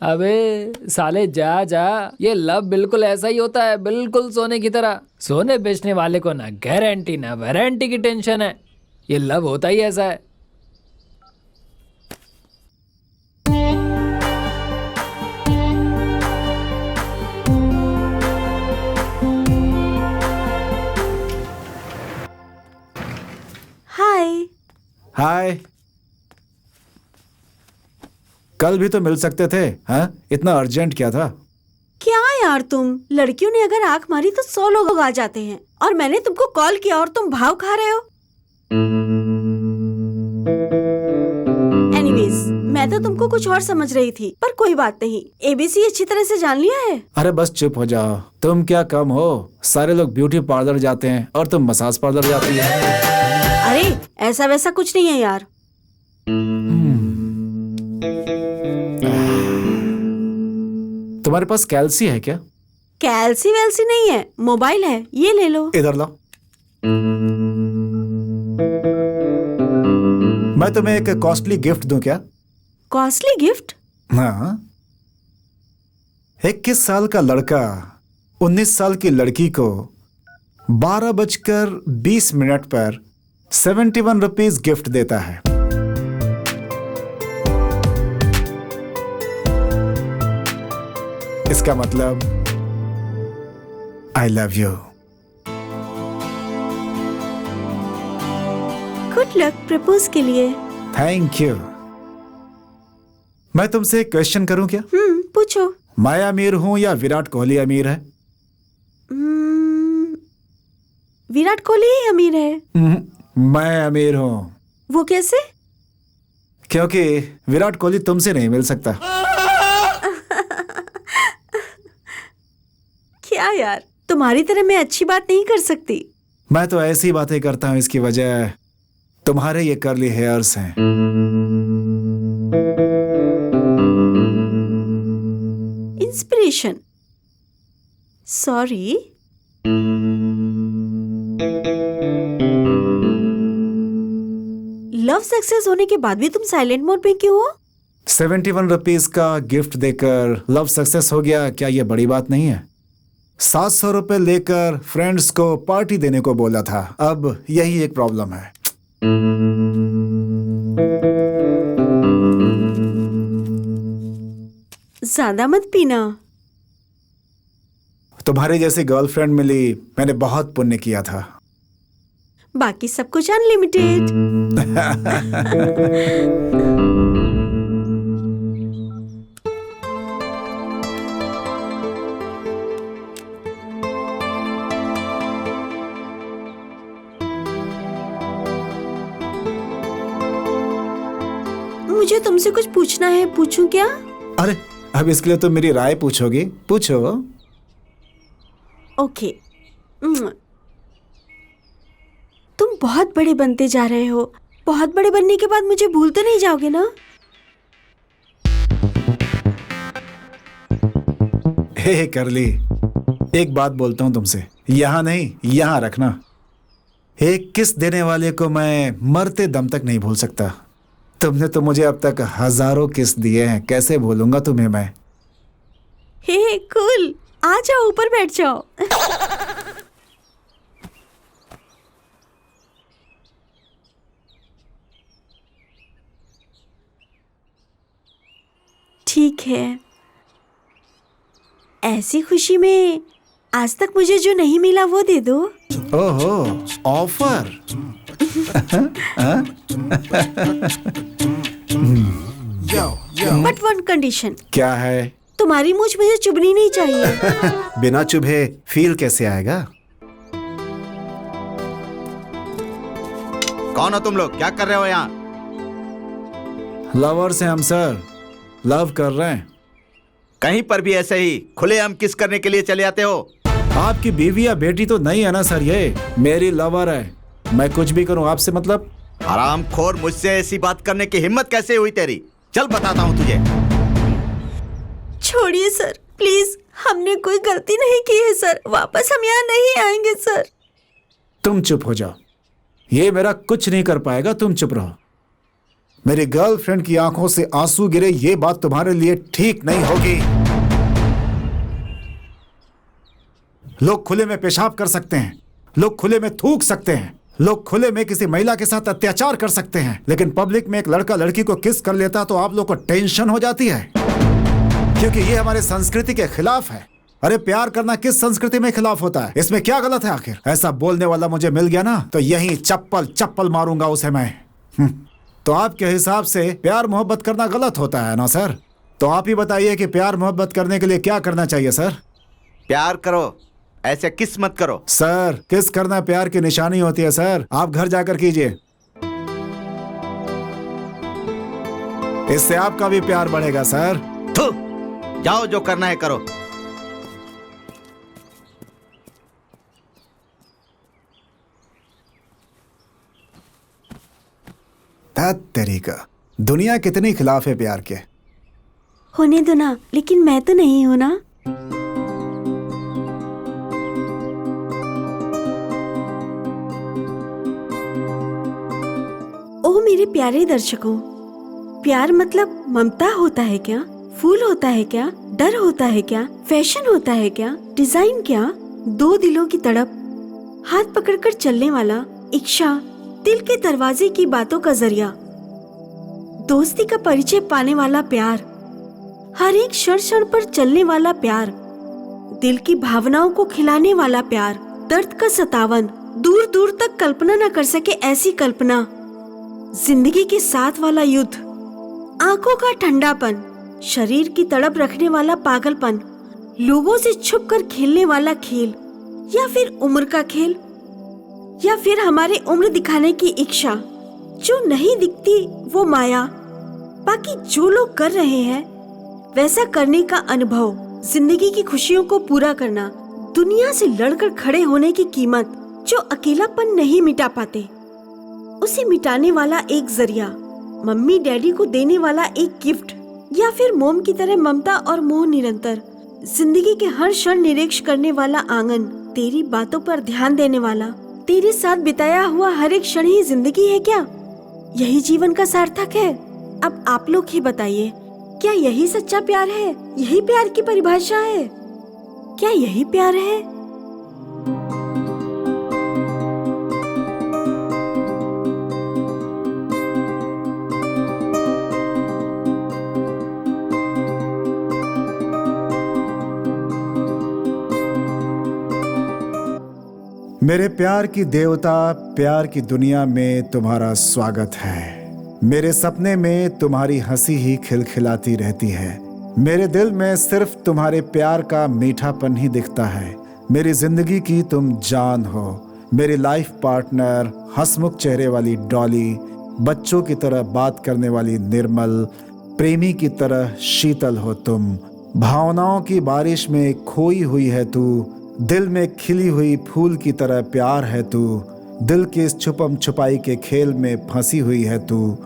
अबे साले जा जा, ये लव बिल्कुल ऐसा ही होता है, बिल्कुल सोने की तरह। सोने बेचने वाले को ना गारंटी ना वारंटी की टेंशन है। ये लव होता ही ऐसा है। हाय। हाय, कल भी तो मिल सकते थे। हाँ, इतना अर्जेंट क्या था? क्या यार तुम, लड़कियों ने अगर आंख मारी तो 100 लोग आ जाते हैं, और मैंने तुमको कॉल किया और तुम भाव खा रहे हो। एनीवेज, मैं तो तुमको कुछ और समझ रही थी, पर कोई बात नहीं। ABC अच्छी तरह से जान लिया है। अरे बस चुप हो जाओ, तुम क्या कम हो? सारे लोग ब्यूटी पार्लर जाते हैं और तुम मसाज पार्लर जाती है। अरे ऐसा वैसा कुछ नहीं है यार। तुम्हारे पास कैल्सी है क्या? कैल्सी वैल्सी नहीं है, मोबाइल है, ये ले लो। इधर लाओ। मैं तुम्हें एक कॉस्टली गिफ्ट दूं क्या? Costly gift? हाँ, 21 साल का लड़का 19 साल की लड़की को 12:20 पर 71 रुपीज गिफ्ट देता है। इसका मतलब आई love you. Good luck propose के लिए। Thank you. मैं तुमसे एक क्वेश्चन करूं क्या? पूछो। मैं अमीर हूं या विराट कोहली अमीर है? विराट कोहली ही अमीर है। मैं अमीर हूं। वो कैसे? क्योंकि विराट कोहली तुमसे नहीं मिल सकता। क्या यार, तुम्हारी तरह मैं अच्छी बात नहीं कर सकती। मैं तो ऐसी बातें करता हूं, इसकी वजह तुम्हारे ये कर्ली हेयर्स हैं। इंस्पिरेशन। सॉरी। लव सक्सेस होने के बाद भी तुम साइलेंट मोड पे क्यों हो? 71 रुपीज का गिफ्ट देकर लव सक्सेस हो गया, क्या ये बड़ी बात नहीं है? 700 रुपए लेकर फ्रेंड्स को पार्टी देने को बोला था, अब यही एक प्रॉब्लम है। ज्यादा मत पीना। तुम्हारी जैसी गर्लफ्रेंड मिली, मैंने बहुत पुण्य किया था। बाकी सब कुछ अनलिमिटेड। मुझे तुमसे कुछ पूछना है, पूछूं क्या? अरे अब इसके लिए तुम मेरी राय पूछोगी? पूछो। ओके। तुम बहुत बड़े बनते जा रहे हो। बहुत बड़े बनने के बाद मुझे भूल तो नहीं जाओगे ना? हे करली, एक बात बोलता हूं तुमसे, यहां नहीं यहां रखना। एक किस देने वाले को मैं मरते दम तक नहीं भूल सकता। तुमने तो मुझे अब तक हजारों किस दिए हैं, कैसे भूलूंगा तुम्हें मैं? हे कूल, आ जाओ, ऊपर बैठ जाओ। ठीक है, ऐसी खुशी में आज तक मुझे जो नहीं मिला वो दे दो। ओहो, ऑफर। But one condition. क्या है? तुम्हारी मूंछ मुझे चुभनी नहीं चाहिए। बिना चुभे फील कैसे आएगा? कौन हो तुम लोग? क्या कर रहे हो यहाँ? लवर्स हैं हम सर, लव कर रहे हैं। कहीं पर भी ऐसे ही खुलेआम किस करने के लिए चले आते हो? आपकी बीवी या बेटी तो नहीं है ना सर, ये मेरी लवर है। मैं कुछ भी करूं आपसे मतलब? हरामखोर, मुझसे ऐसी बात करने की हिम्मत कैसे हुई तेरी? चल बताता हूँ तुझे। छोड़िए सर, प्लीज, हमने कोई गलती नहीं की है सर। वापस हम यहाँ नहीं आएंगे सर। तुम चुप हो जाओ, ये मेरा कुछ नहीं कर पाएगा, तुम चुप रहो। मेरी गर्लफ्रेंड की आंखों से आंसू गिरे, ये बात तुम्हारे लिए ठीक नहीं होगी। लोग खुले में पेशाब कर सकते हैं, लोग खुले में थूक सकते हैं, लोग खुले में किसी महिला के साथ अत्याचार कर सकते हैं, लेकिन पब्लिक में एक लड़का लड़की को किस कर लेता तो आप लोग को टेंशन हो जाती है, क्योंकि ये हमारे संस्कृति के खिलाफ है। अरे प्यार करना किस संस्कृति में खिलाफ होता है? इसमें क्या गलत है आखिर? ऐसा बोलने वाला मुझे मिल गया ना तो यही चप्पल चप्पल मारूंगा उसे मैं। तो आपके हिसाब से प्यार मोहब्बत करना गलत होता है ना सर? तो आप ही बताइए कि प्यार मोहब्बत करने के लिए क्या करना चाहिए सर? प्यार करो, ऐसे किस मत करो। सर, किस करना प्यार की निशानी होती है सर, आप घर जाकर कीजिए, इससे आपका भी प्यार बढ़ेगा सर। जाओ, जो करना है करो। तरीका, दुनिया कितनी खिलाफ है प्यार के। होने दो ना, लेकिन मैं तो नहीं हूं ना। ओ मेरे प्यारे दर्शकों, प्यार मतलब ममता होता है क्या? फूल होता है क्या? डर होता है क्या? फैशन होता है क्या? डिजाइन क्या? दो दिलों की तड़प, हाथ पकड़कर चलने वाला इच्छा, दिल के दरवाजे की बातों का जरिया, दोस्ती का परिचय पाने वाला प्यार, हर एक क्षण क्षण पर चलने वाला प्यार, दिल की भावनाओं को खिलाने वाला प्यार, दर्द का सतावन, दूर दूर तक कल्पना न कर सके ऐसी कल्पना, जिंदगी के साथ वाला युद्ध, आंखों का ठंडापन, शरीर की तड़प रखने वाला पागलपन, लोगों से छुपकर खेलने वाला खेल, या फिर उम्र का खेल, या फिर हमारे उम्र दिखाने की इच्छा, जो नहीं दिखती वो माया, बाकी जो लोग कर रहे हैं वैसा करने का अनुभव, जिंदगी की खुशियों को पूरा करना, दुनिया से लड़कर खड़े होने की कीमत जो अकेलापन नहीं मिटा पाते, उसे मिटाने वाला एक जरिया, मम्मी डैडी को देने वाला एक गिफ्ट, या फिर मोम की तरह ममता और मोह निरंतर, जिंदगी के हर क्षण निरीक्षण करने वाला आंगन, तेरी बातों पर ध्यान देने वाला, तेरे साथ बिताया हुआ हर एक क्षण ही जिंदगी है क्या? यही जीवन का सार्थक है? अब आप लोग ही बताइए, क्या यही सच्चा प्यार है? यही प्यार की परिभाषा है? क्या यही प्यार है? मेरे प्यार की देवता, प्यार की दुनिया में तुम्हारा स्वागत है। मेरे सपने में तुम्हारी हंसी ही खिलखिलाती रहती है। मेरे दिल में सिर्फ तुम्हारे प्यार का मीठापन ही दिखता है। मेरी जिंदगी की तुम जान हो, मेरी लाइफ पार्टनर, हंसमुख चेहरे वाली डॉली, बच्चों की तरह बात करने वाली निर्मल, प्रेमी की तरह शीतल हो तुम। भावनाओं की बारिश में खोई हुई है तू, दिल में खिली हुई फूल की तरह प्यार है तू। दिल की इस छुपम छुपाई के खेल में फंसी हुई है तू।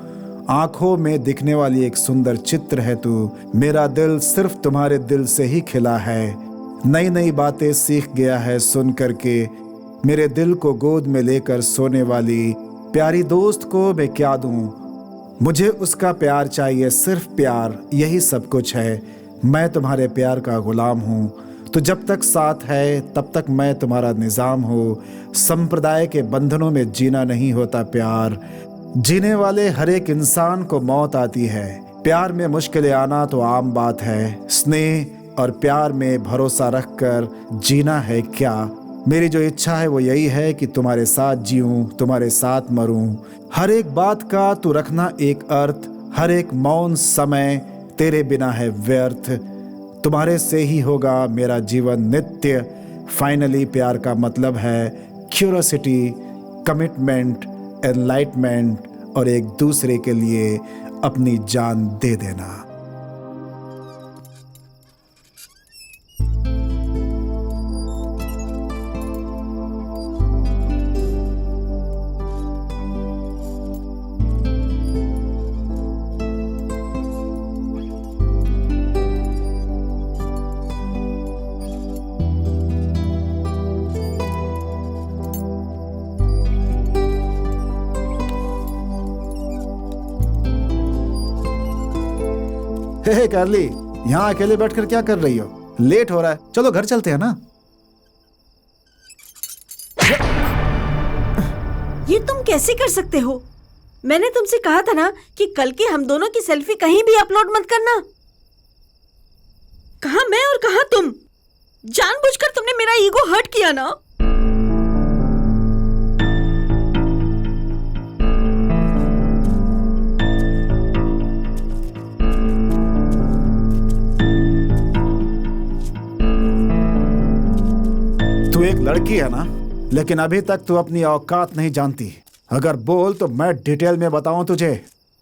आंखों में दिखने वाली एक सुंदर चित्र है तू। मेरा दिल सिर्फ तुम्हारे दिल से ही खिला है। नई नई बातें सीख गया है सुन करके। मेरे दिल को गोद में लेकर सोने वाली प्यारी दोस्त को मैं क्या दूं? मुझे उसका प्यार चाहिए, सिर्फ प्यार, यही सब कुछ है। मैं तुम्हारे प्यार का गुलाम हूँ। तो जब तक साथ है तब तक मैं तुम्हारा निजाम हूँ। संप्रदाय के बंधनों में जीना नहीं होता प्यार। जीने वाले हर एक इंसान को मौत आती है। प्यार में मुश्किलें आना तो आम बात है। स्नेह और प्यार में भरोसा रखकर जीना है क्या? मेरी जो इच्छा है वो यही है कि तुम्हारे साथ जीऊं, तुम्हारे साथ मरूं। हर एक बात का तू रखना एक अर्थ। हर एक मौन समय तेरे बिना है व्यर्थ। तुम्हारे से ही होगा मेरा जीवन नित्य। फाइनली प्यार का मतलब है क्यूरियोसिटी, कमिटमेंट, एनलाइटमेंट और एक दूसरे के लिए अपनी जान दे देना। हे कार्ली, यहाँ अकेले बैठकर क्या कर रही हो? लेट हो रहा है, चलो घर चलते हैं ना। ये तुम कैसे कर सकते हो? मैंने तुमसे कहा था ना कि कल की हम दोनों की सेल्फी कहीं भी अपलोड मत करना। कहाँ मैं और कहाँ तुम? जानबूझकर तुमने मेरा ईगो हर्ट किया ना। तू एक लड़की है ना, लेकिन अभी तक तू अपनी औकात नहीं जानती। अगर बोल तो मैं डिटेल में बताऊं तुझे।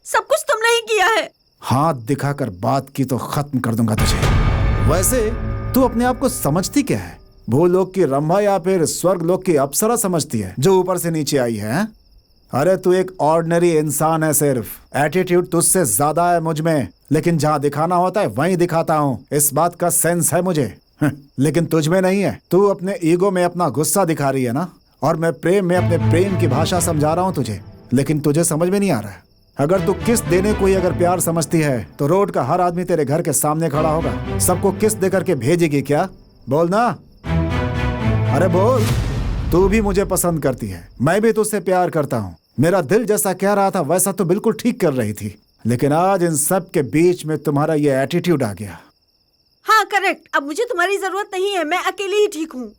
सब कुछ तुमने ही किया है। हाथ दिखाकर बात की तो खत्म कर दूंगा तुझे। वैसे तू अपने आप को समझती क्या है? भूलोक की रंभा या फिर स्वर्ग लोक की अप्सरा समझती है जो ऊपर से नीचे आई है? अरे तू एक ऑर्डिनरी इंसान है। सिर्फ एटीट्यूड तुझसे ज्यादा है मुझ में, लेकिन जहाँ दिखाना होता है वहीं दिखाता हूँ। इस बात का सेंस है मुझे। लेकिन तुझ में नहीं है। तू अपने ईगो में अपना गुस्सा दिखा रही है ना, और मैं प्रेम में अपने प्रेम की भाषा समझा रहा हूँ तुझे, लेकिन तुझे समझ में नहीं आ रहा है। अगर तू किस देने को ही अगर प्यार समझती है तो रोड का हर आदमी तेरे घर के सामने खड़ा होगा, सबको किस दे करके भेजेगी क्या? बोल ना, अरे बोल। तू भी मुझे पसंद करती है, मैं भी तुझसे प्यार करता हूँ। मेरा दिल जैसा कह रहा था वैसा तो बिल्कुल ठीक कर रही थी, लेकिन आज इन सब के बीच में तुम्हारा ये एटीट्यूड आ गया। हाँ करेक्ट, अब मुझे तुम्हारी जरूरत नहीं है, मैं अकेली ही ठीक हूँ।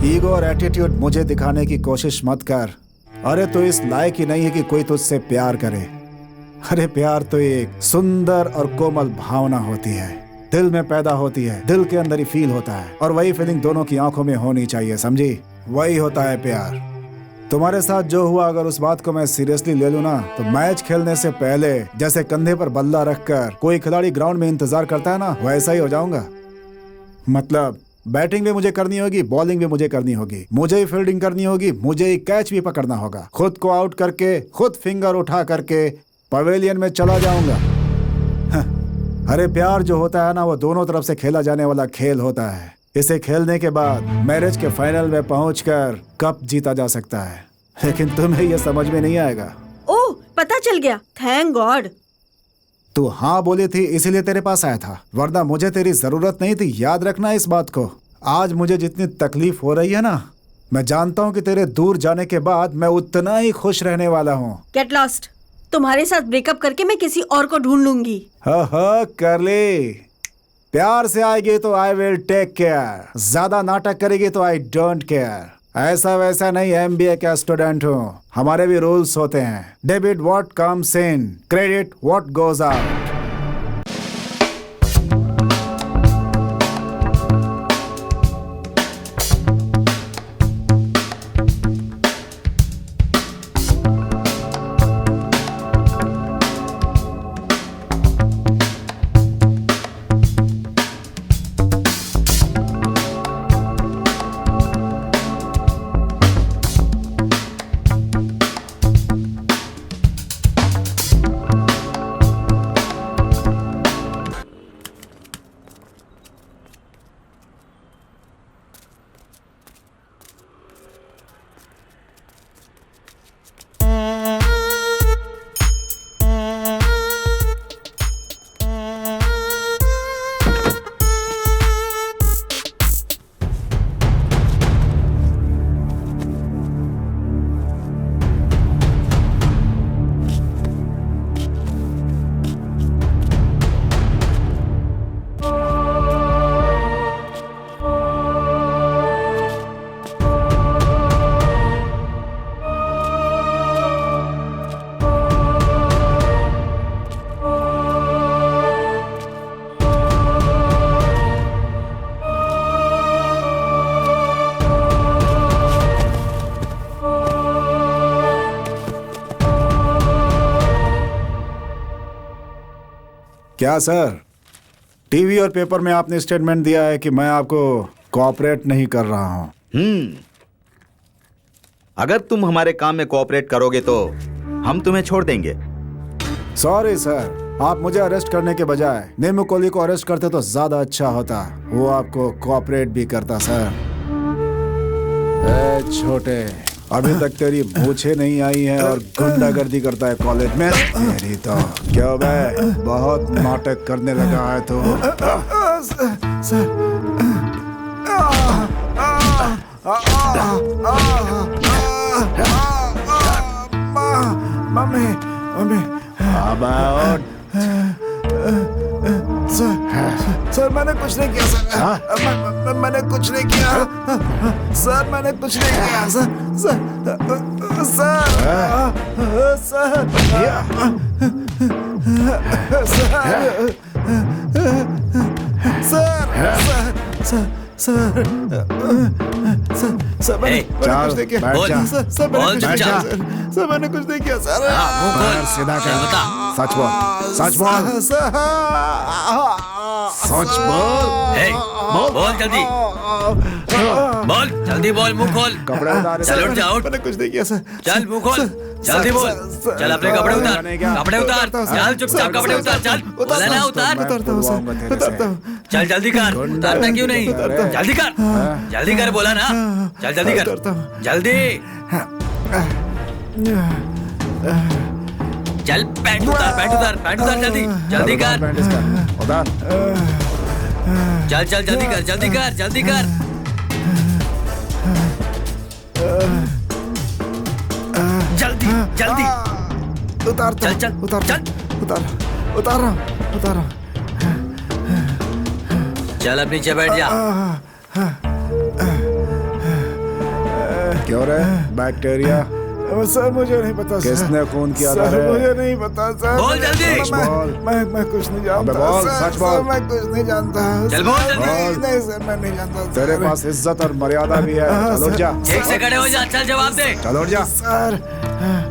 ईगो और एटीट्यूड मुझे दिखाने की कोशिश मत कर। अरे तो इस लायक ही नहीं है कि कोई तुझसे प्यार करे। अरे प्यार तो एक सुंदर और कोमल भावना होती है, दिल में पैदा होती है, दिल के अंदर ही फील होता है, और वही फीलिंग दोनों की आंखों में होनी चाहिए, समझी? वही होता है प्यार। तुम्हारे साथ जो हुआ अगर उस बात को मैं सीरियसली ले लूं ना तो मैच खेलने से पहले जैसे कंधे पर बल्ला रखकर कोई खिलाड़ी ग्राउंड में इंतजार करता है ना वैसा ही हो जाऊंगा। मतलब बैटिंग भी मुझे करनी होगी, बॉलिंग भी मुझे करनी होगी, मुझे ही फील्डिंग करनी होगी, मुझे ही कैच भी पकड़ना होगा। खुद को आउट करके खुद फिंगर उठा करके पवेलियन में चला जाऊंगा। अरे प्यार जो होता है ना वो दोनों तरफ से खेला जाने वाला खेल होता है। इसे खेलने के बाद मैरिज के फाइनल में पहुंचकर कप जीता जा सकता है, लेकिन तुम्हें यह समझ में नहीं आएगा। ओह, पता चल गया, थैंक गॉड। तू हाँ बोली थी इसीलिए तेरे पास आया था, वरना मुझे तेरी जरूरत नहीं थी। याद रखना इस बात को। आज मुझे जितनी तकलीफ हो रही है ना, मैं जानता हूँ कि तेरे दूर जाने के बाद मैं उतना ही खुश रहने वाला हूँ। Get lost. तुम्हारे साथ ब्रेकअप करके मैं किसी और को ढूंढ लूंगी। हाँ कर ले। प्यार से आएगी तो आई विल टेक केयर, ज्यादा नाटक करेगी तो आई डोंट केयर। ऐसा वैसा नहीं, MBA का स्टूडेंट हूँ, हमारे भी रूल्स होते हैं। Debit what comes in, credit what goes out. क्या सर, टीवी और पेपर में आपने स्टेटमेंट दिया है कि मैं आपको कोऑपरेट नहीं कर रहा हूं। अगर तुम हमारे काम में कोऑपरेट करोगे तो हम तुम्हें छोड़ देंगे। सॉरी सर, आप मुझे अरेस्ट करने के बजाय नीमू कोहली को अरेस्ट करते तो ज्यादा अच्छा होता। वो आपको कोऑपरेट भी करता सर। ए छोटे, अभी तक तेरी मूछें नहीं आई हैं और गुंडागर्दी करता है कॉलेज में। मेरी तो क्यों बे, बहुत नाटक करने लगा है तो। सर मम्मी मम्मी सर मैंने कुछ नहीं किया सर। मैंने कुछ नहीं किया सर। मैंने कुछ नहीं किया सर। सर मैंने कुछ नहीं किया सर। मैंने कुछ नहीं किया सर। सीधा कर, सच बोल, सच बोल, सच बोल। बोल जल्दी, बोल जल्दी, बोल, मुंह खोल। कपड़े उतार। चल उठ जा, उठ। मैंने कुछ नहीं किया सर। चल मुंह खोल, जल्दी बोल। चल अपने कपड़े उतार, कपड़े उतार। चल चुपचाप कपड़े उतार, चल। बोला ना उतार। उतारता हूँ सर, उतारता हूँ। चल जल्दी कर, उतारता क्यों नहीं? जल्दी कर, जल्दी कर, बोला ना। चल जल्दी कर, जल्दी। चल पैंट उतार, पैंट उतार, पैंट उतार, जल्दी जल्दी कर। चल चल जल्दी कर, जल्दी कर, जल्दी कर। जल्दी जल्दी उतार। चल चल उतार चल, उतार रहा हूँ। चल अब नीचे बैठ जा। क्यों रे बैक्टीरिया, सर मुझे नहीं पता सर। किसने खून किया था? मुझे नहीं पता सर। बोल जल्दी। मैं कुछ नहीं जानता। बोल सच बोल। मैं कुछ नहीं जानता। चल बोल जल्दी। नहीं सर मैं नहीं जानता। तेरे पास इज्जत और मर्यादा भी है। चल उठ जा। ठीक से खड़े हो जा, चल जवाब दे। चल उठ जा सर।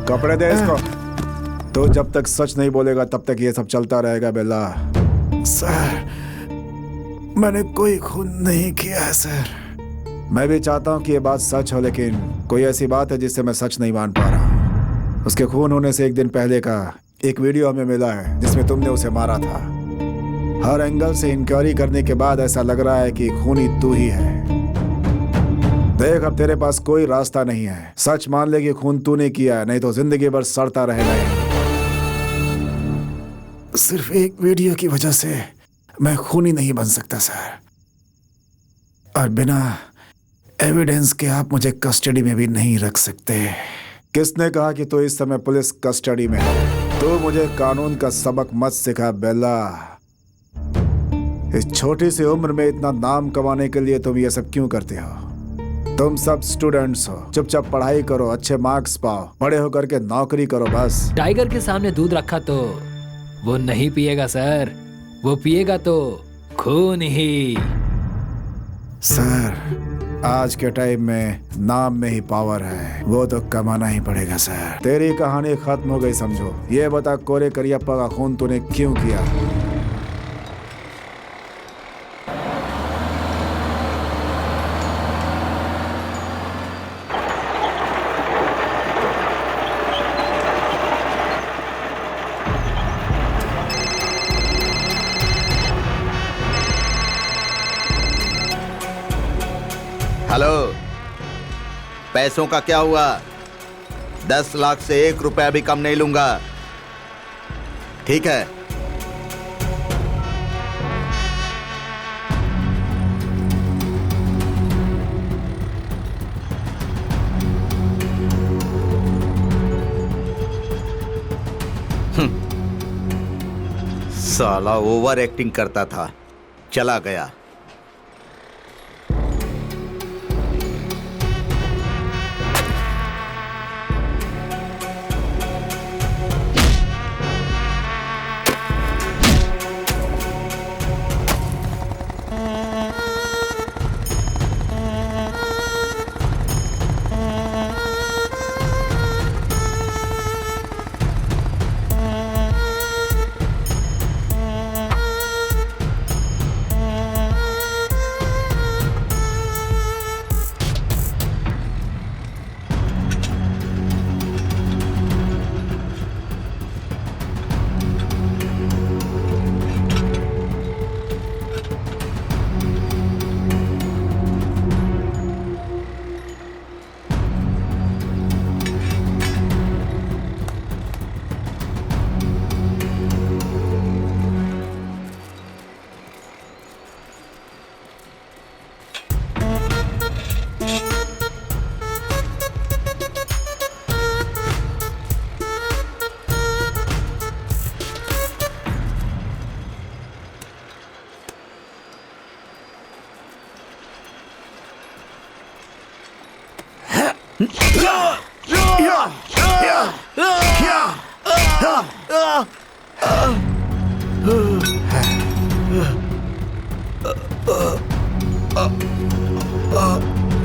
कपड़े दे इसको। तो जब तक सच नहीं बोलेगा तब तक ये सब चलता रहेगा बेला। सर मैंने कोई खून नहीं किया है सर। मैं भी चाहता हूँ कि ये बात सच हो, लेकिन कोई ऐसी बात है जिससे मैं सच नहीं मान पा रहा। उसके खून होने से एक दिन पहले का एक वीडियो हमें मिला है जिसमें तुमने उसे मारा था। हर एंगल से इंक्वायरी करने के बाद ऐसा लग रहा है कि खूनी तू ही है। देख अब तेरे पास कोई रास्ता नहीं है। सच मान ले कि खून तूने किया है, नहीं तो जिंदगी भर सड़ता रहेगा। सिर्फ एक वीडियो की वजह से मैं खूनी नहीं बन सकता सर, और बिना एविडेंस के आप मुझे कस्टडी में भी नहीं रख सकते। किसने कहा कि तू इस समय पुलिस कस्टडी में है? तू मुझे कानून का सबक मत सिखा बेला। इस छोटी सी उम्र में इतना नाम कमाने के लिए तुम ये सब क्यों करते हो? तुम सब स्टूडेंट्स हो, चुपचाप पढ़ाई करो, अच्छे मार्क्स पाओ, बड़े होकर के नौकरी करो बस। टाइगर के सामने दूध रखा तो वो नहीं पिएगा सर, वो पिएगा तो खून ही। सर आज के टाइम में नाम में ही पावर है, वो तो कमाना ही पड़ेगा सर। तेरी कहानी खत्म हो गई समझो। ये बता कोरे करियप्पा का खून तूने क्यों किया? हेलो, पैसों का क्या हुआ? 10 लाख से 1 रुपया भी कम नहीं लूंगा, ठीक है? साला ओवर एक्टिंग करता था, चला गया।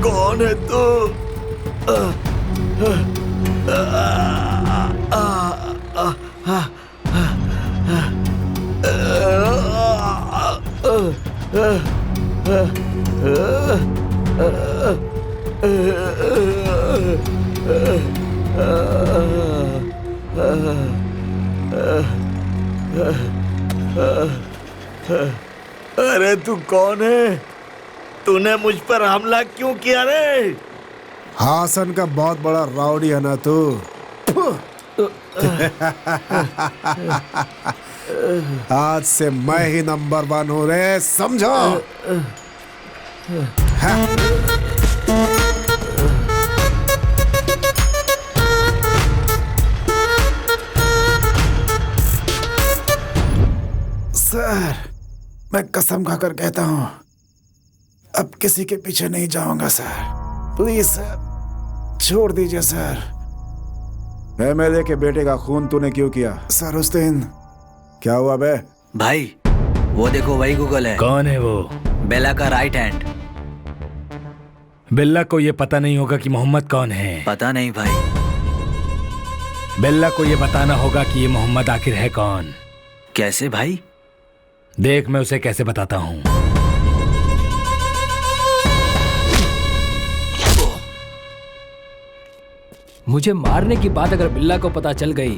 कौन है तू? अरे तू कौन है? तूने मुझ पर हमला क्यों किया रे? हासन का बहुत बड़ा राउडी है ना तू। आज से मैं ही नंबर 1 हूँ रे, समझो? सर मैं कसम खाकर कहता हूँ अब किसी के पीछे नहीं जाऊंगा सर। प्लीज सर छोड़ दीजिए सर, एमएलए के बेटे का खून तूने क्यों किया? सरुस्तीन, क्या हुआ बे? भाई वो देखो वही गूगल है। कौन है वो? बेला का राइट हैंड। बिल्ला को ये पता नहीं होगा कि मोहम्मद कौन है। पता नहीं भाई। बिल्ला को ये बताना होगा कि ये मोहम्मद आखिर है कौन। कैसे भाई? देख मैं उसे कैसे बताता हूँ। मुझे मारने की बात अगर बिल्ला को पता चल गई,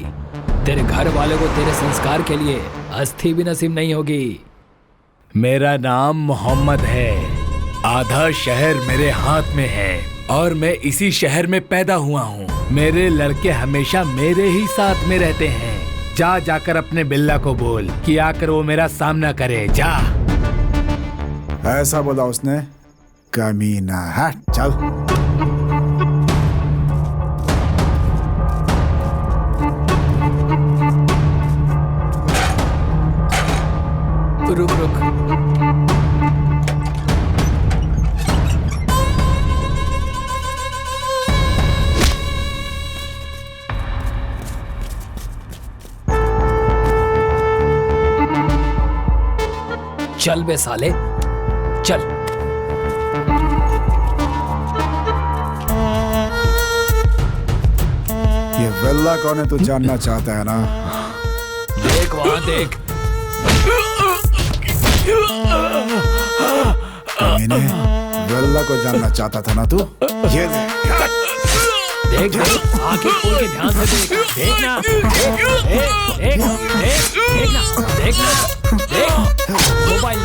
तेरे घर वाले को तेरे संस्कार के लिए अस्थि भी नसीब नहीं होगी। मेरा नाम मोहम्मद है। आधा शहर मेरे हाथ में है और मैं इसी शहर में पैदा हुआ हूँ। मेरे लड़के हमेशा मेरे ही साथ में रहते हैं। जाकर अपने बिल्ला को बोल कि आकर वो मेरा सामना करे। जा। ऐसा बोला उसने? कमीना है। चल। रुक रुक। चल बे साले, चल। ये वेल्ला कौन है तू जानना चाहता है ना? देख वहां देख। कमीने, वेल्ला को जानना चाहता था ना तू? ये देख देख, आंखें खोल के ध्यान से देख। देखना, देखना, देख मोबाइल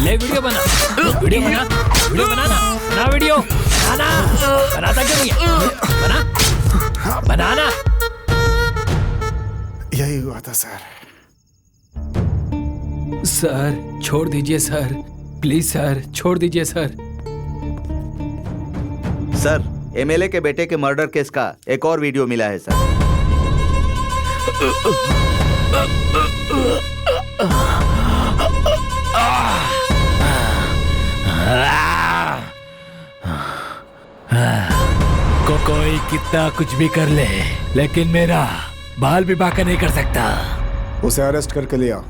ले। वीडियो बना, वीडियो बना, वीडियो बनाना, बना वीडियो, बनाता क्यों नहीं है? बनाना। यही हुआ था सर। सर छोड़ दीजिए सर, प्लीज सर छोड़ दीजिए सर। सर, एमएलए के बेटे के मर्डर केस का एक और वीडियो मिला है सर। कोई कितना कुछ भी कर ले, लेकिन मेरा बाल भी बाका नहीं कर सकता। उसे अरेस्ट करके लिया।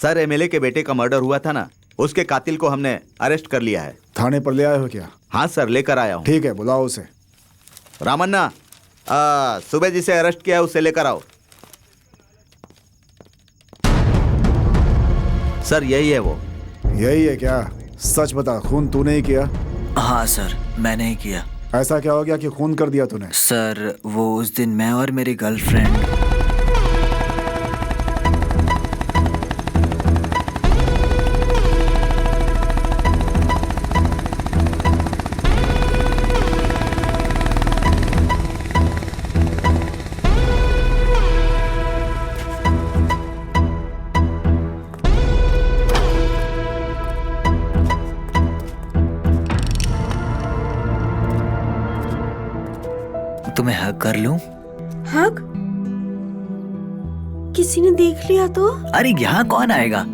सर, एमएलए के बेटे का मर्डर हुआ था ना, उसके कातिल को हमने अरेस्ट कर लिया है। थाने पर ले आए हो क्या? हाँ सर, लेकर आया हूँ। ठीक है, बुलाओ उसे। रामन्ना, सुबह जिसे अरेस्ट किया है उसे लेकर आओ। सर यही है वो। यही है क्या? सच बता, खून तूने ही किया? हाँ सर, मैंने ही किया। ऐसा क्या हो गया कि खून कर दिया तूने? सर वो उस दिन मैं और मेरी गर्लफ्रेंड तुम्हें हक कर लूं? हक? किसी ने देख लिया तो? अरे यहाँ कौन आएगा?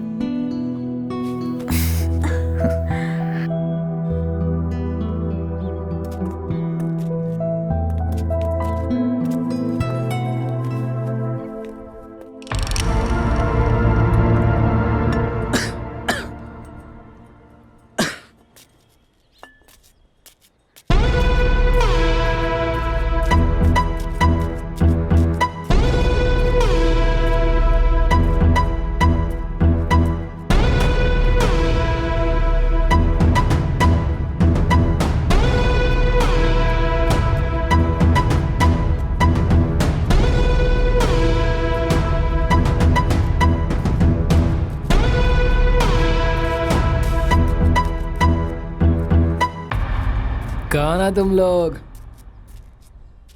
कौन है तुम लोग?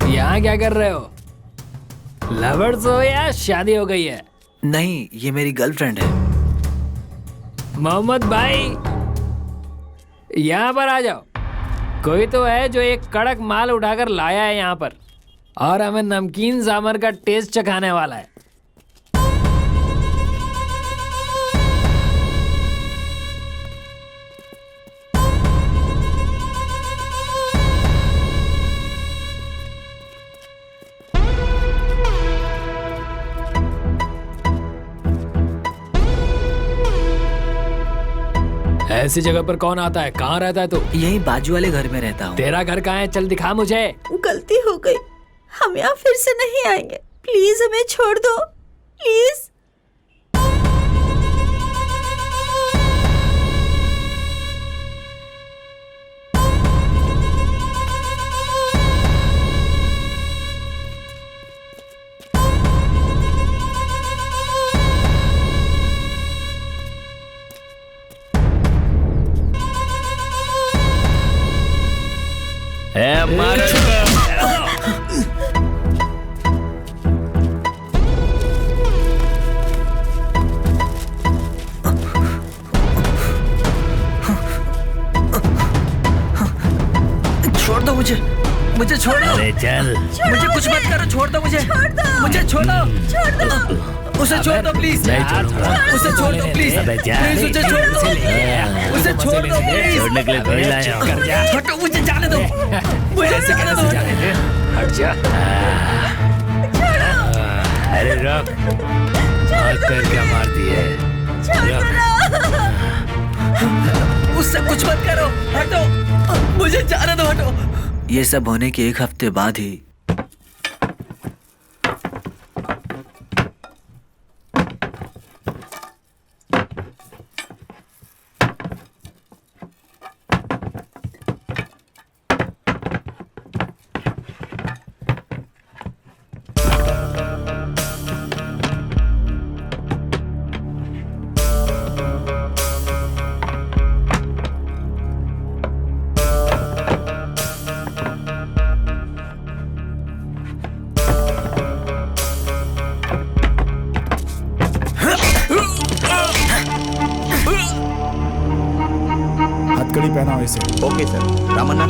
यहाँ क्या कर रहे हो? लवर्स हो या शादी हो गई है? नहीं, ये मेरी गर्लफ्रेंड है। मोहम्मद भाई, यहाँ पर आ जाओ। कोई तो है जो एक कड़क माल उठाकर लाया है यहाँ पर और हमें नमकीन सांभर का टेस्ट चखाने वाला है। ऐसी जगह पर कौन आता है? कहाँ रहता है तू? यही बाजू वाले घर में रहता हूँ। तेरा घर कहाँ है? चल दिखा मुझे। गलती हो गई, हम यहाँ फिर से नहीं आएंगे। प्लीज हमें छोड़ दो, प्लीज। छोड़ दो मुझे, मुझे छोड़ो। अरे चल, मुझे कुछ मत करो, छोड़ दो मुझे, मुझे छोड़ो, उसे छोड़ दो प्लीज, उसे छोड़ दो प्लीज, प्लीज उसे छोड़ दो, उसे छोड़ दो प्लीज। छोड़ने के लिए थोड़ी लाया हूं। हटो, मुझे जाने दो, मुझे जाने दो। हट जा। अरे रुक, हाथ पैर क्या मारती है? उससे कुछ मत करो, हटो, मुझे जाने दो, हटो। ये सब होने के 1 हफ्ते बाद ही हथकड़ी पहनाओ इसे। Okay sir. रामन्ना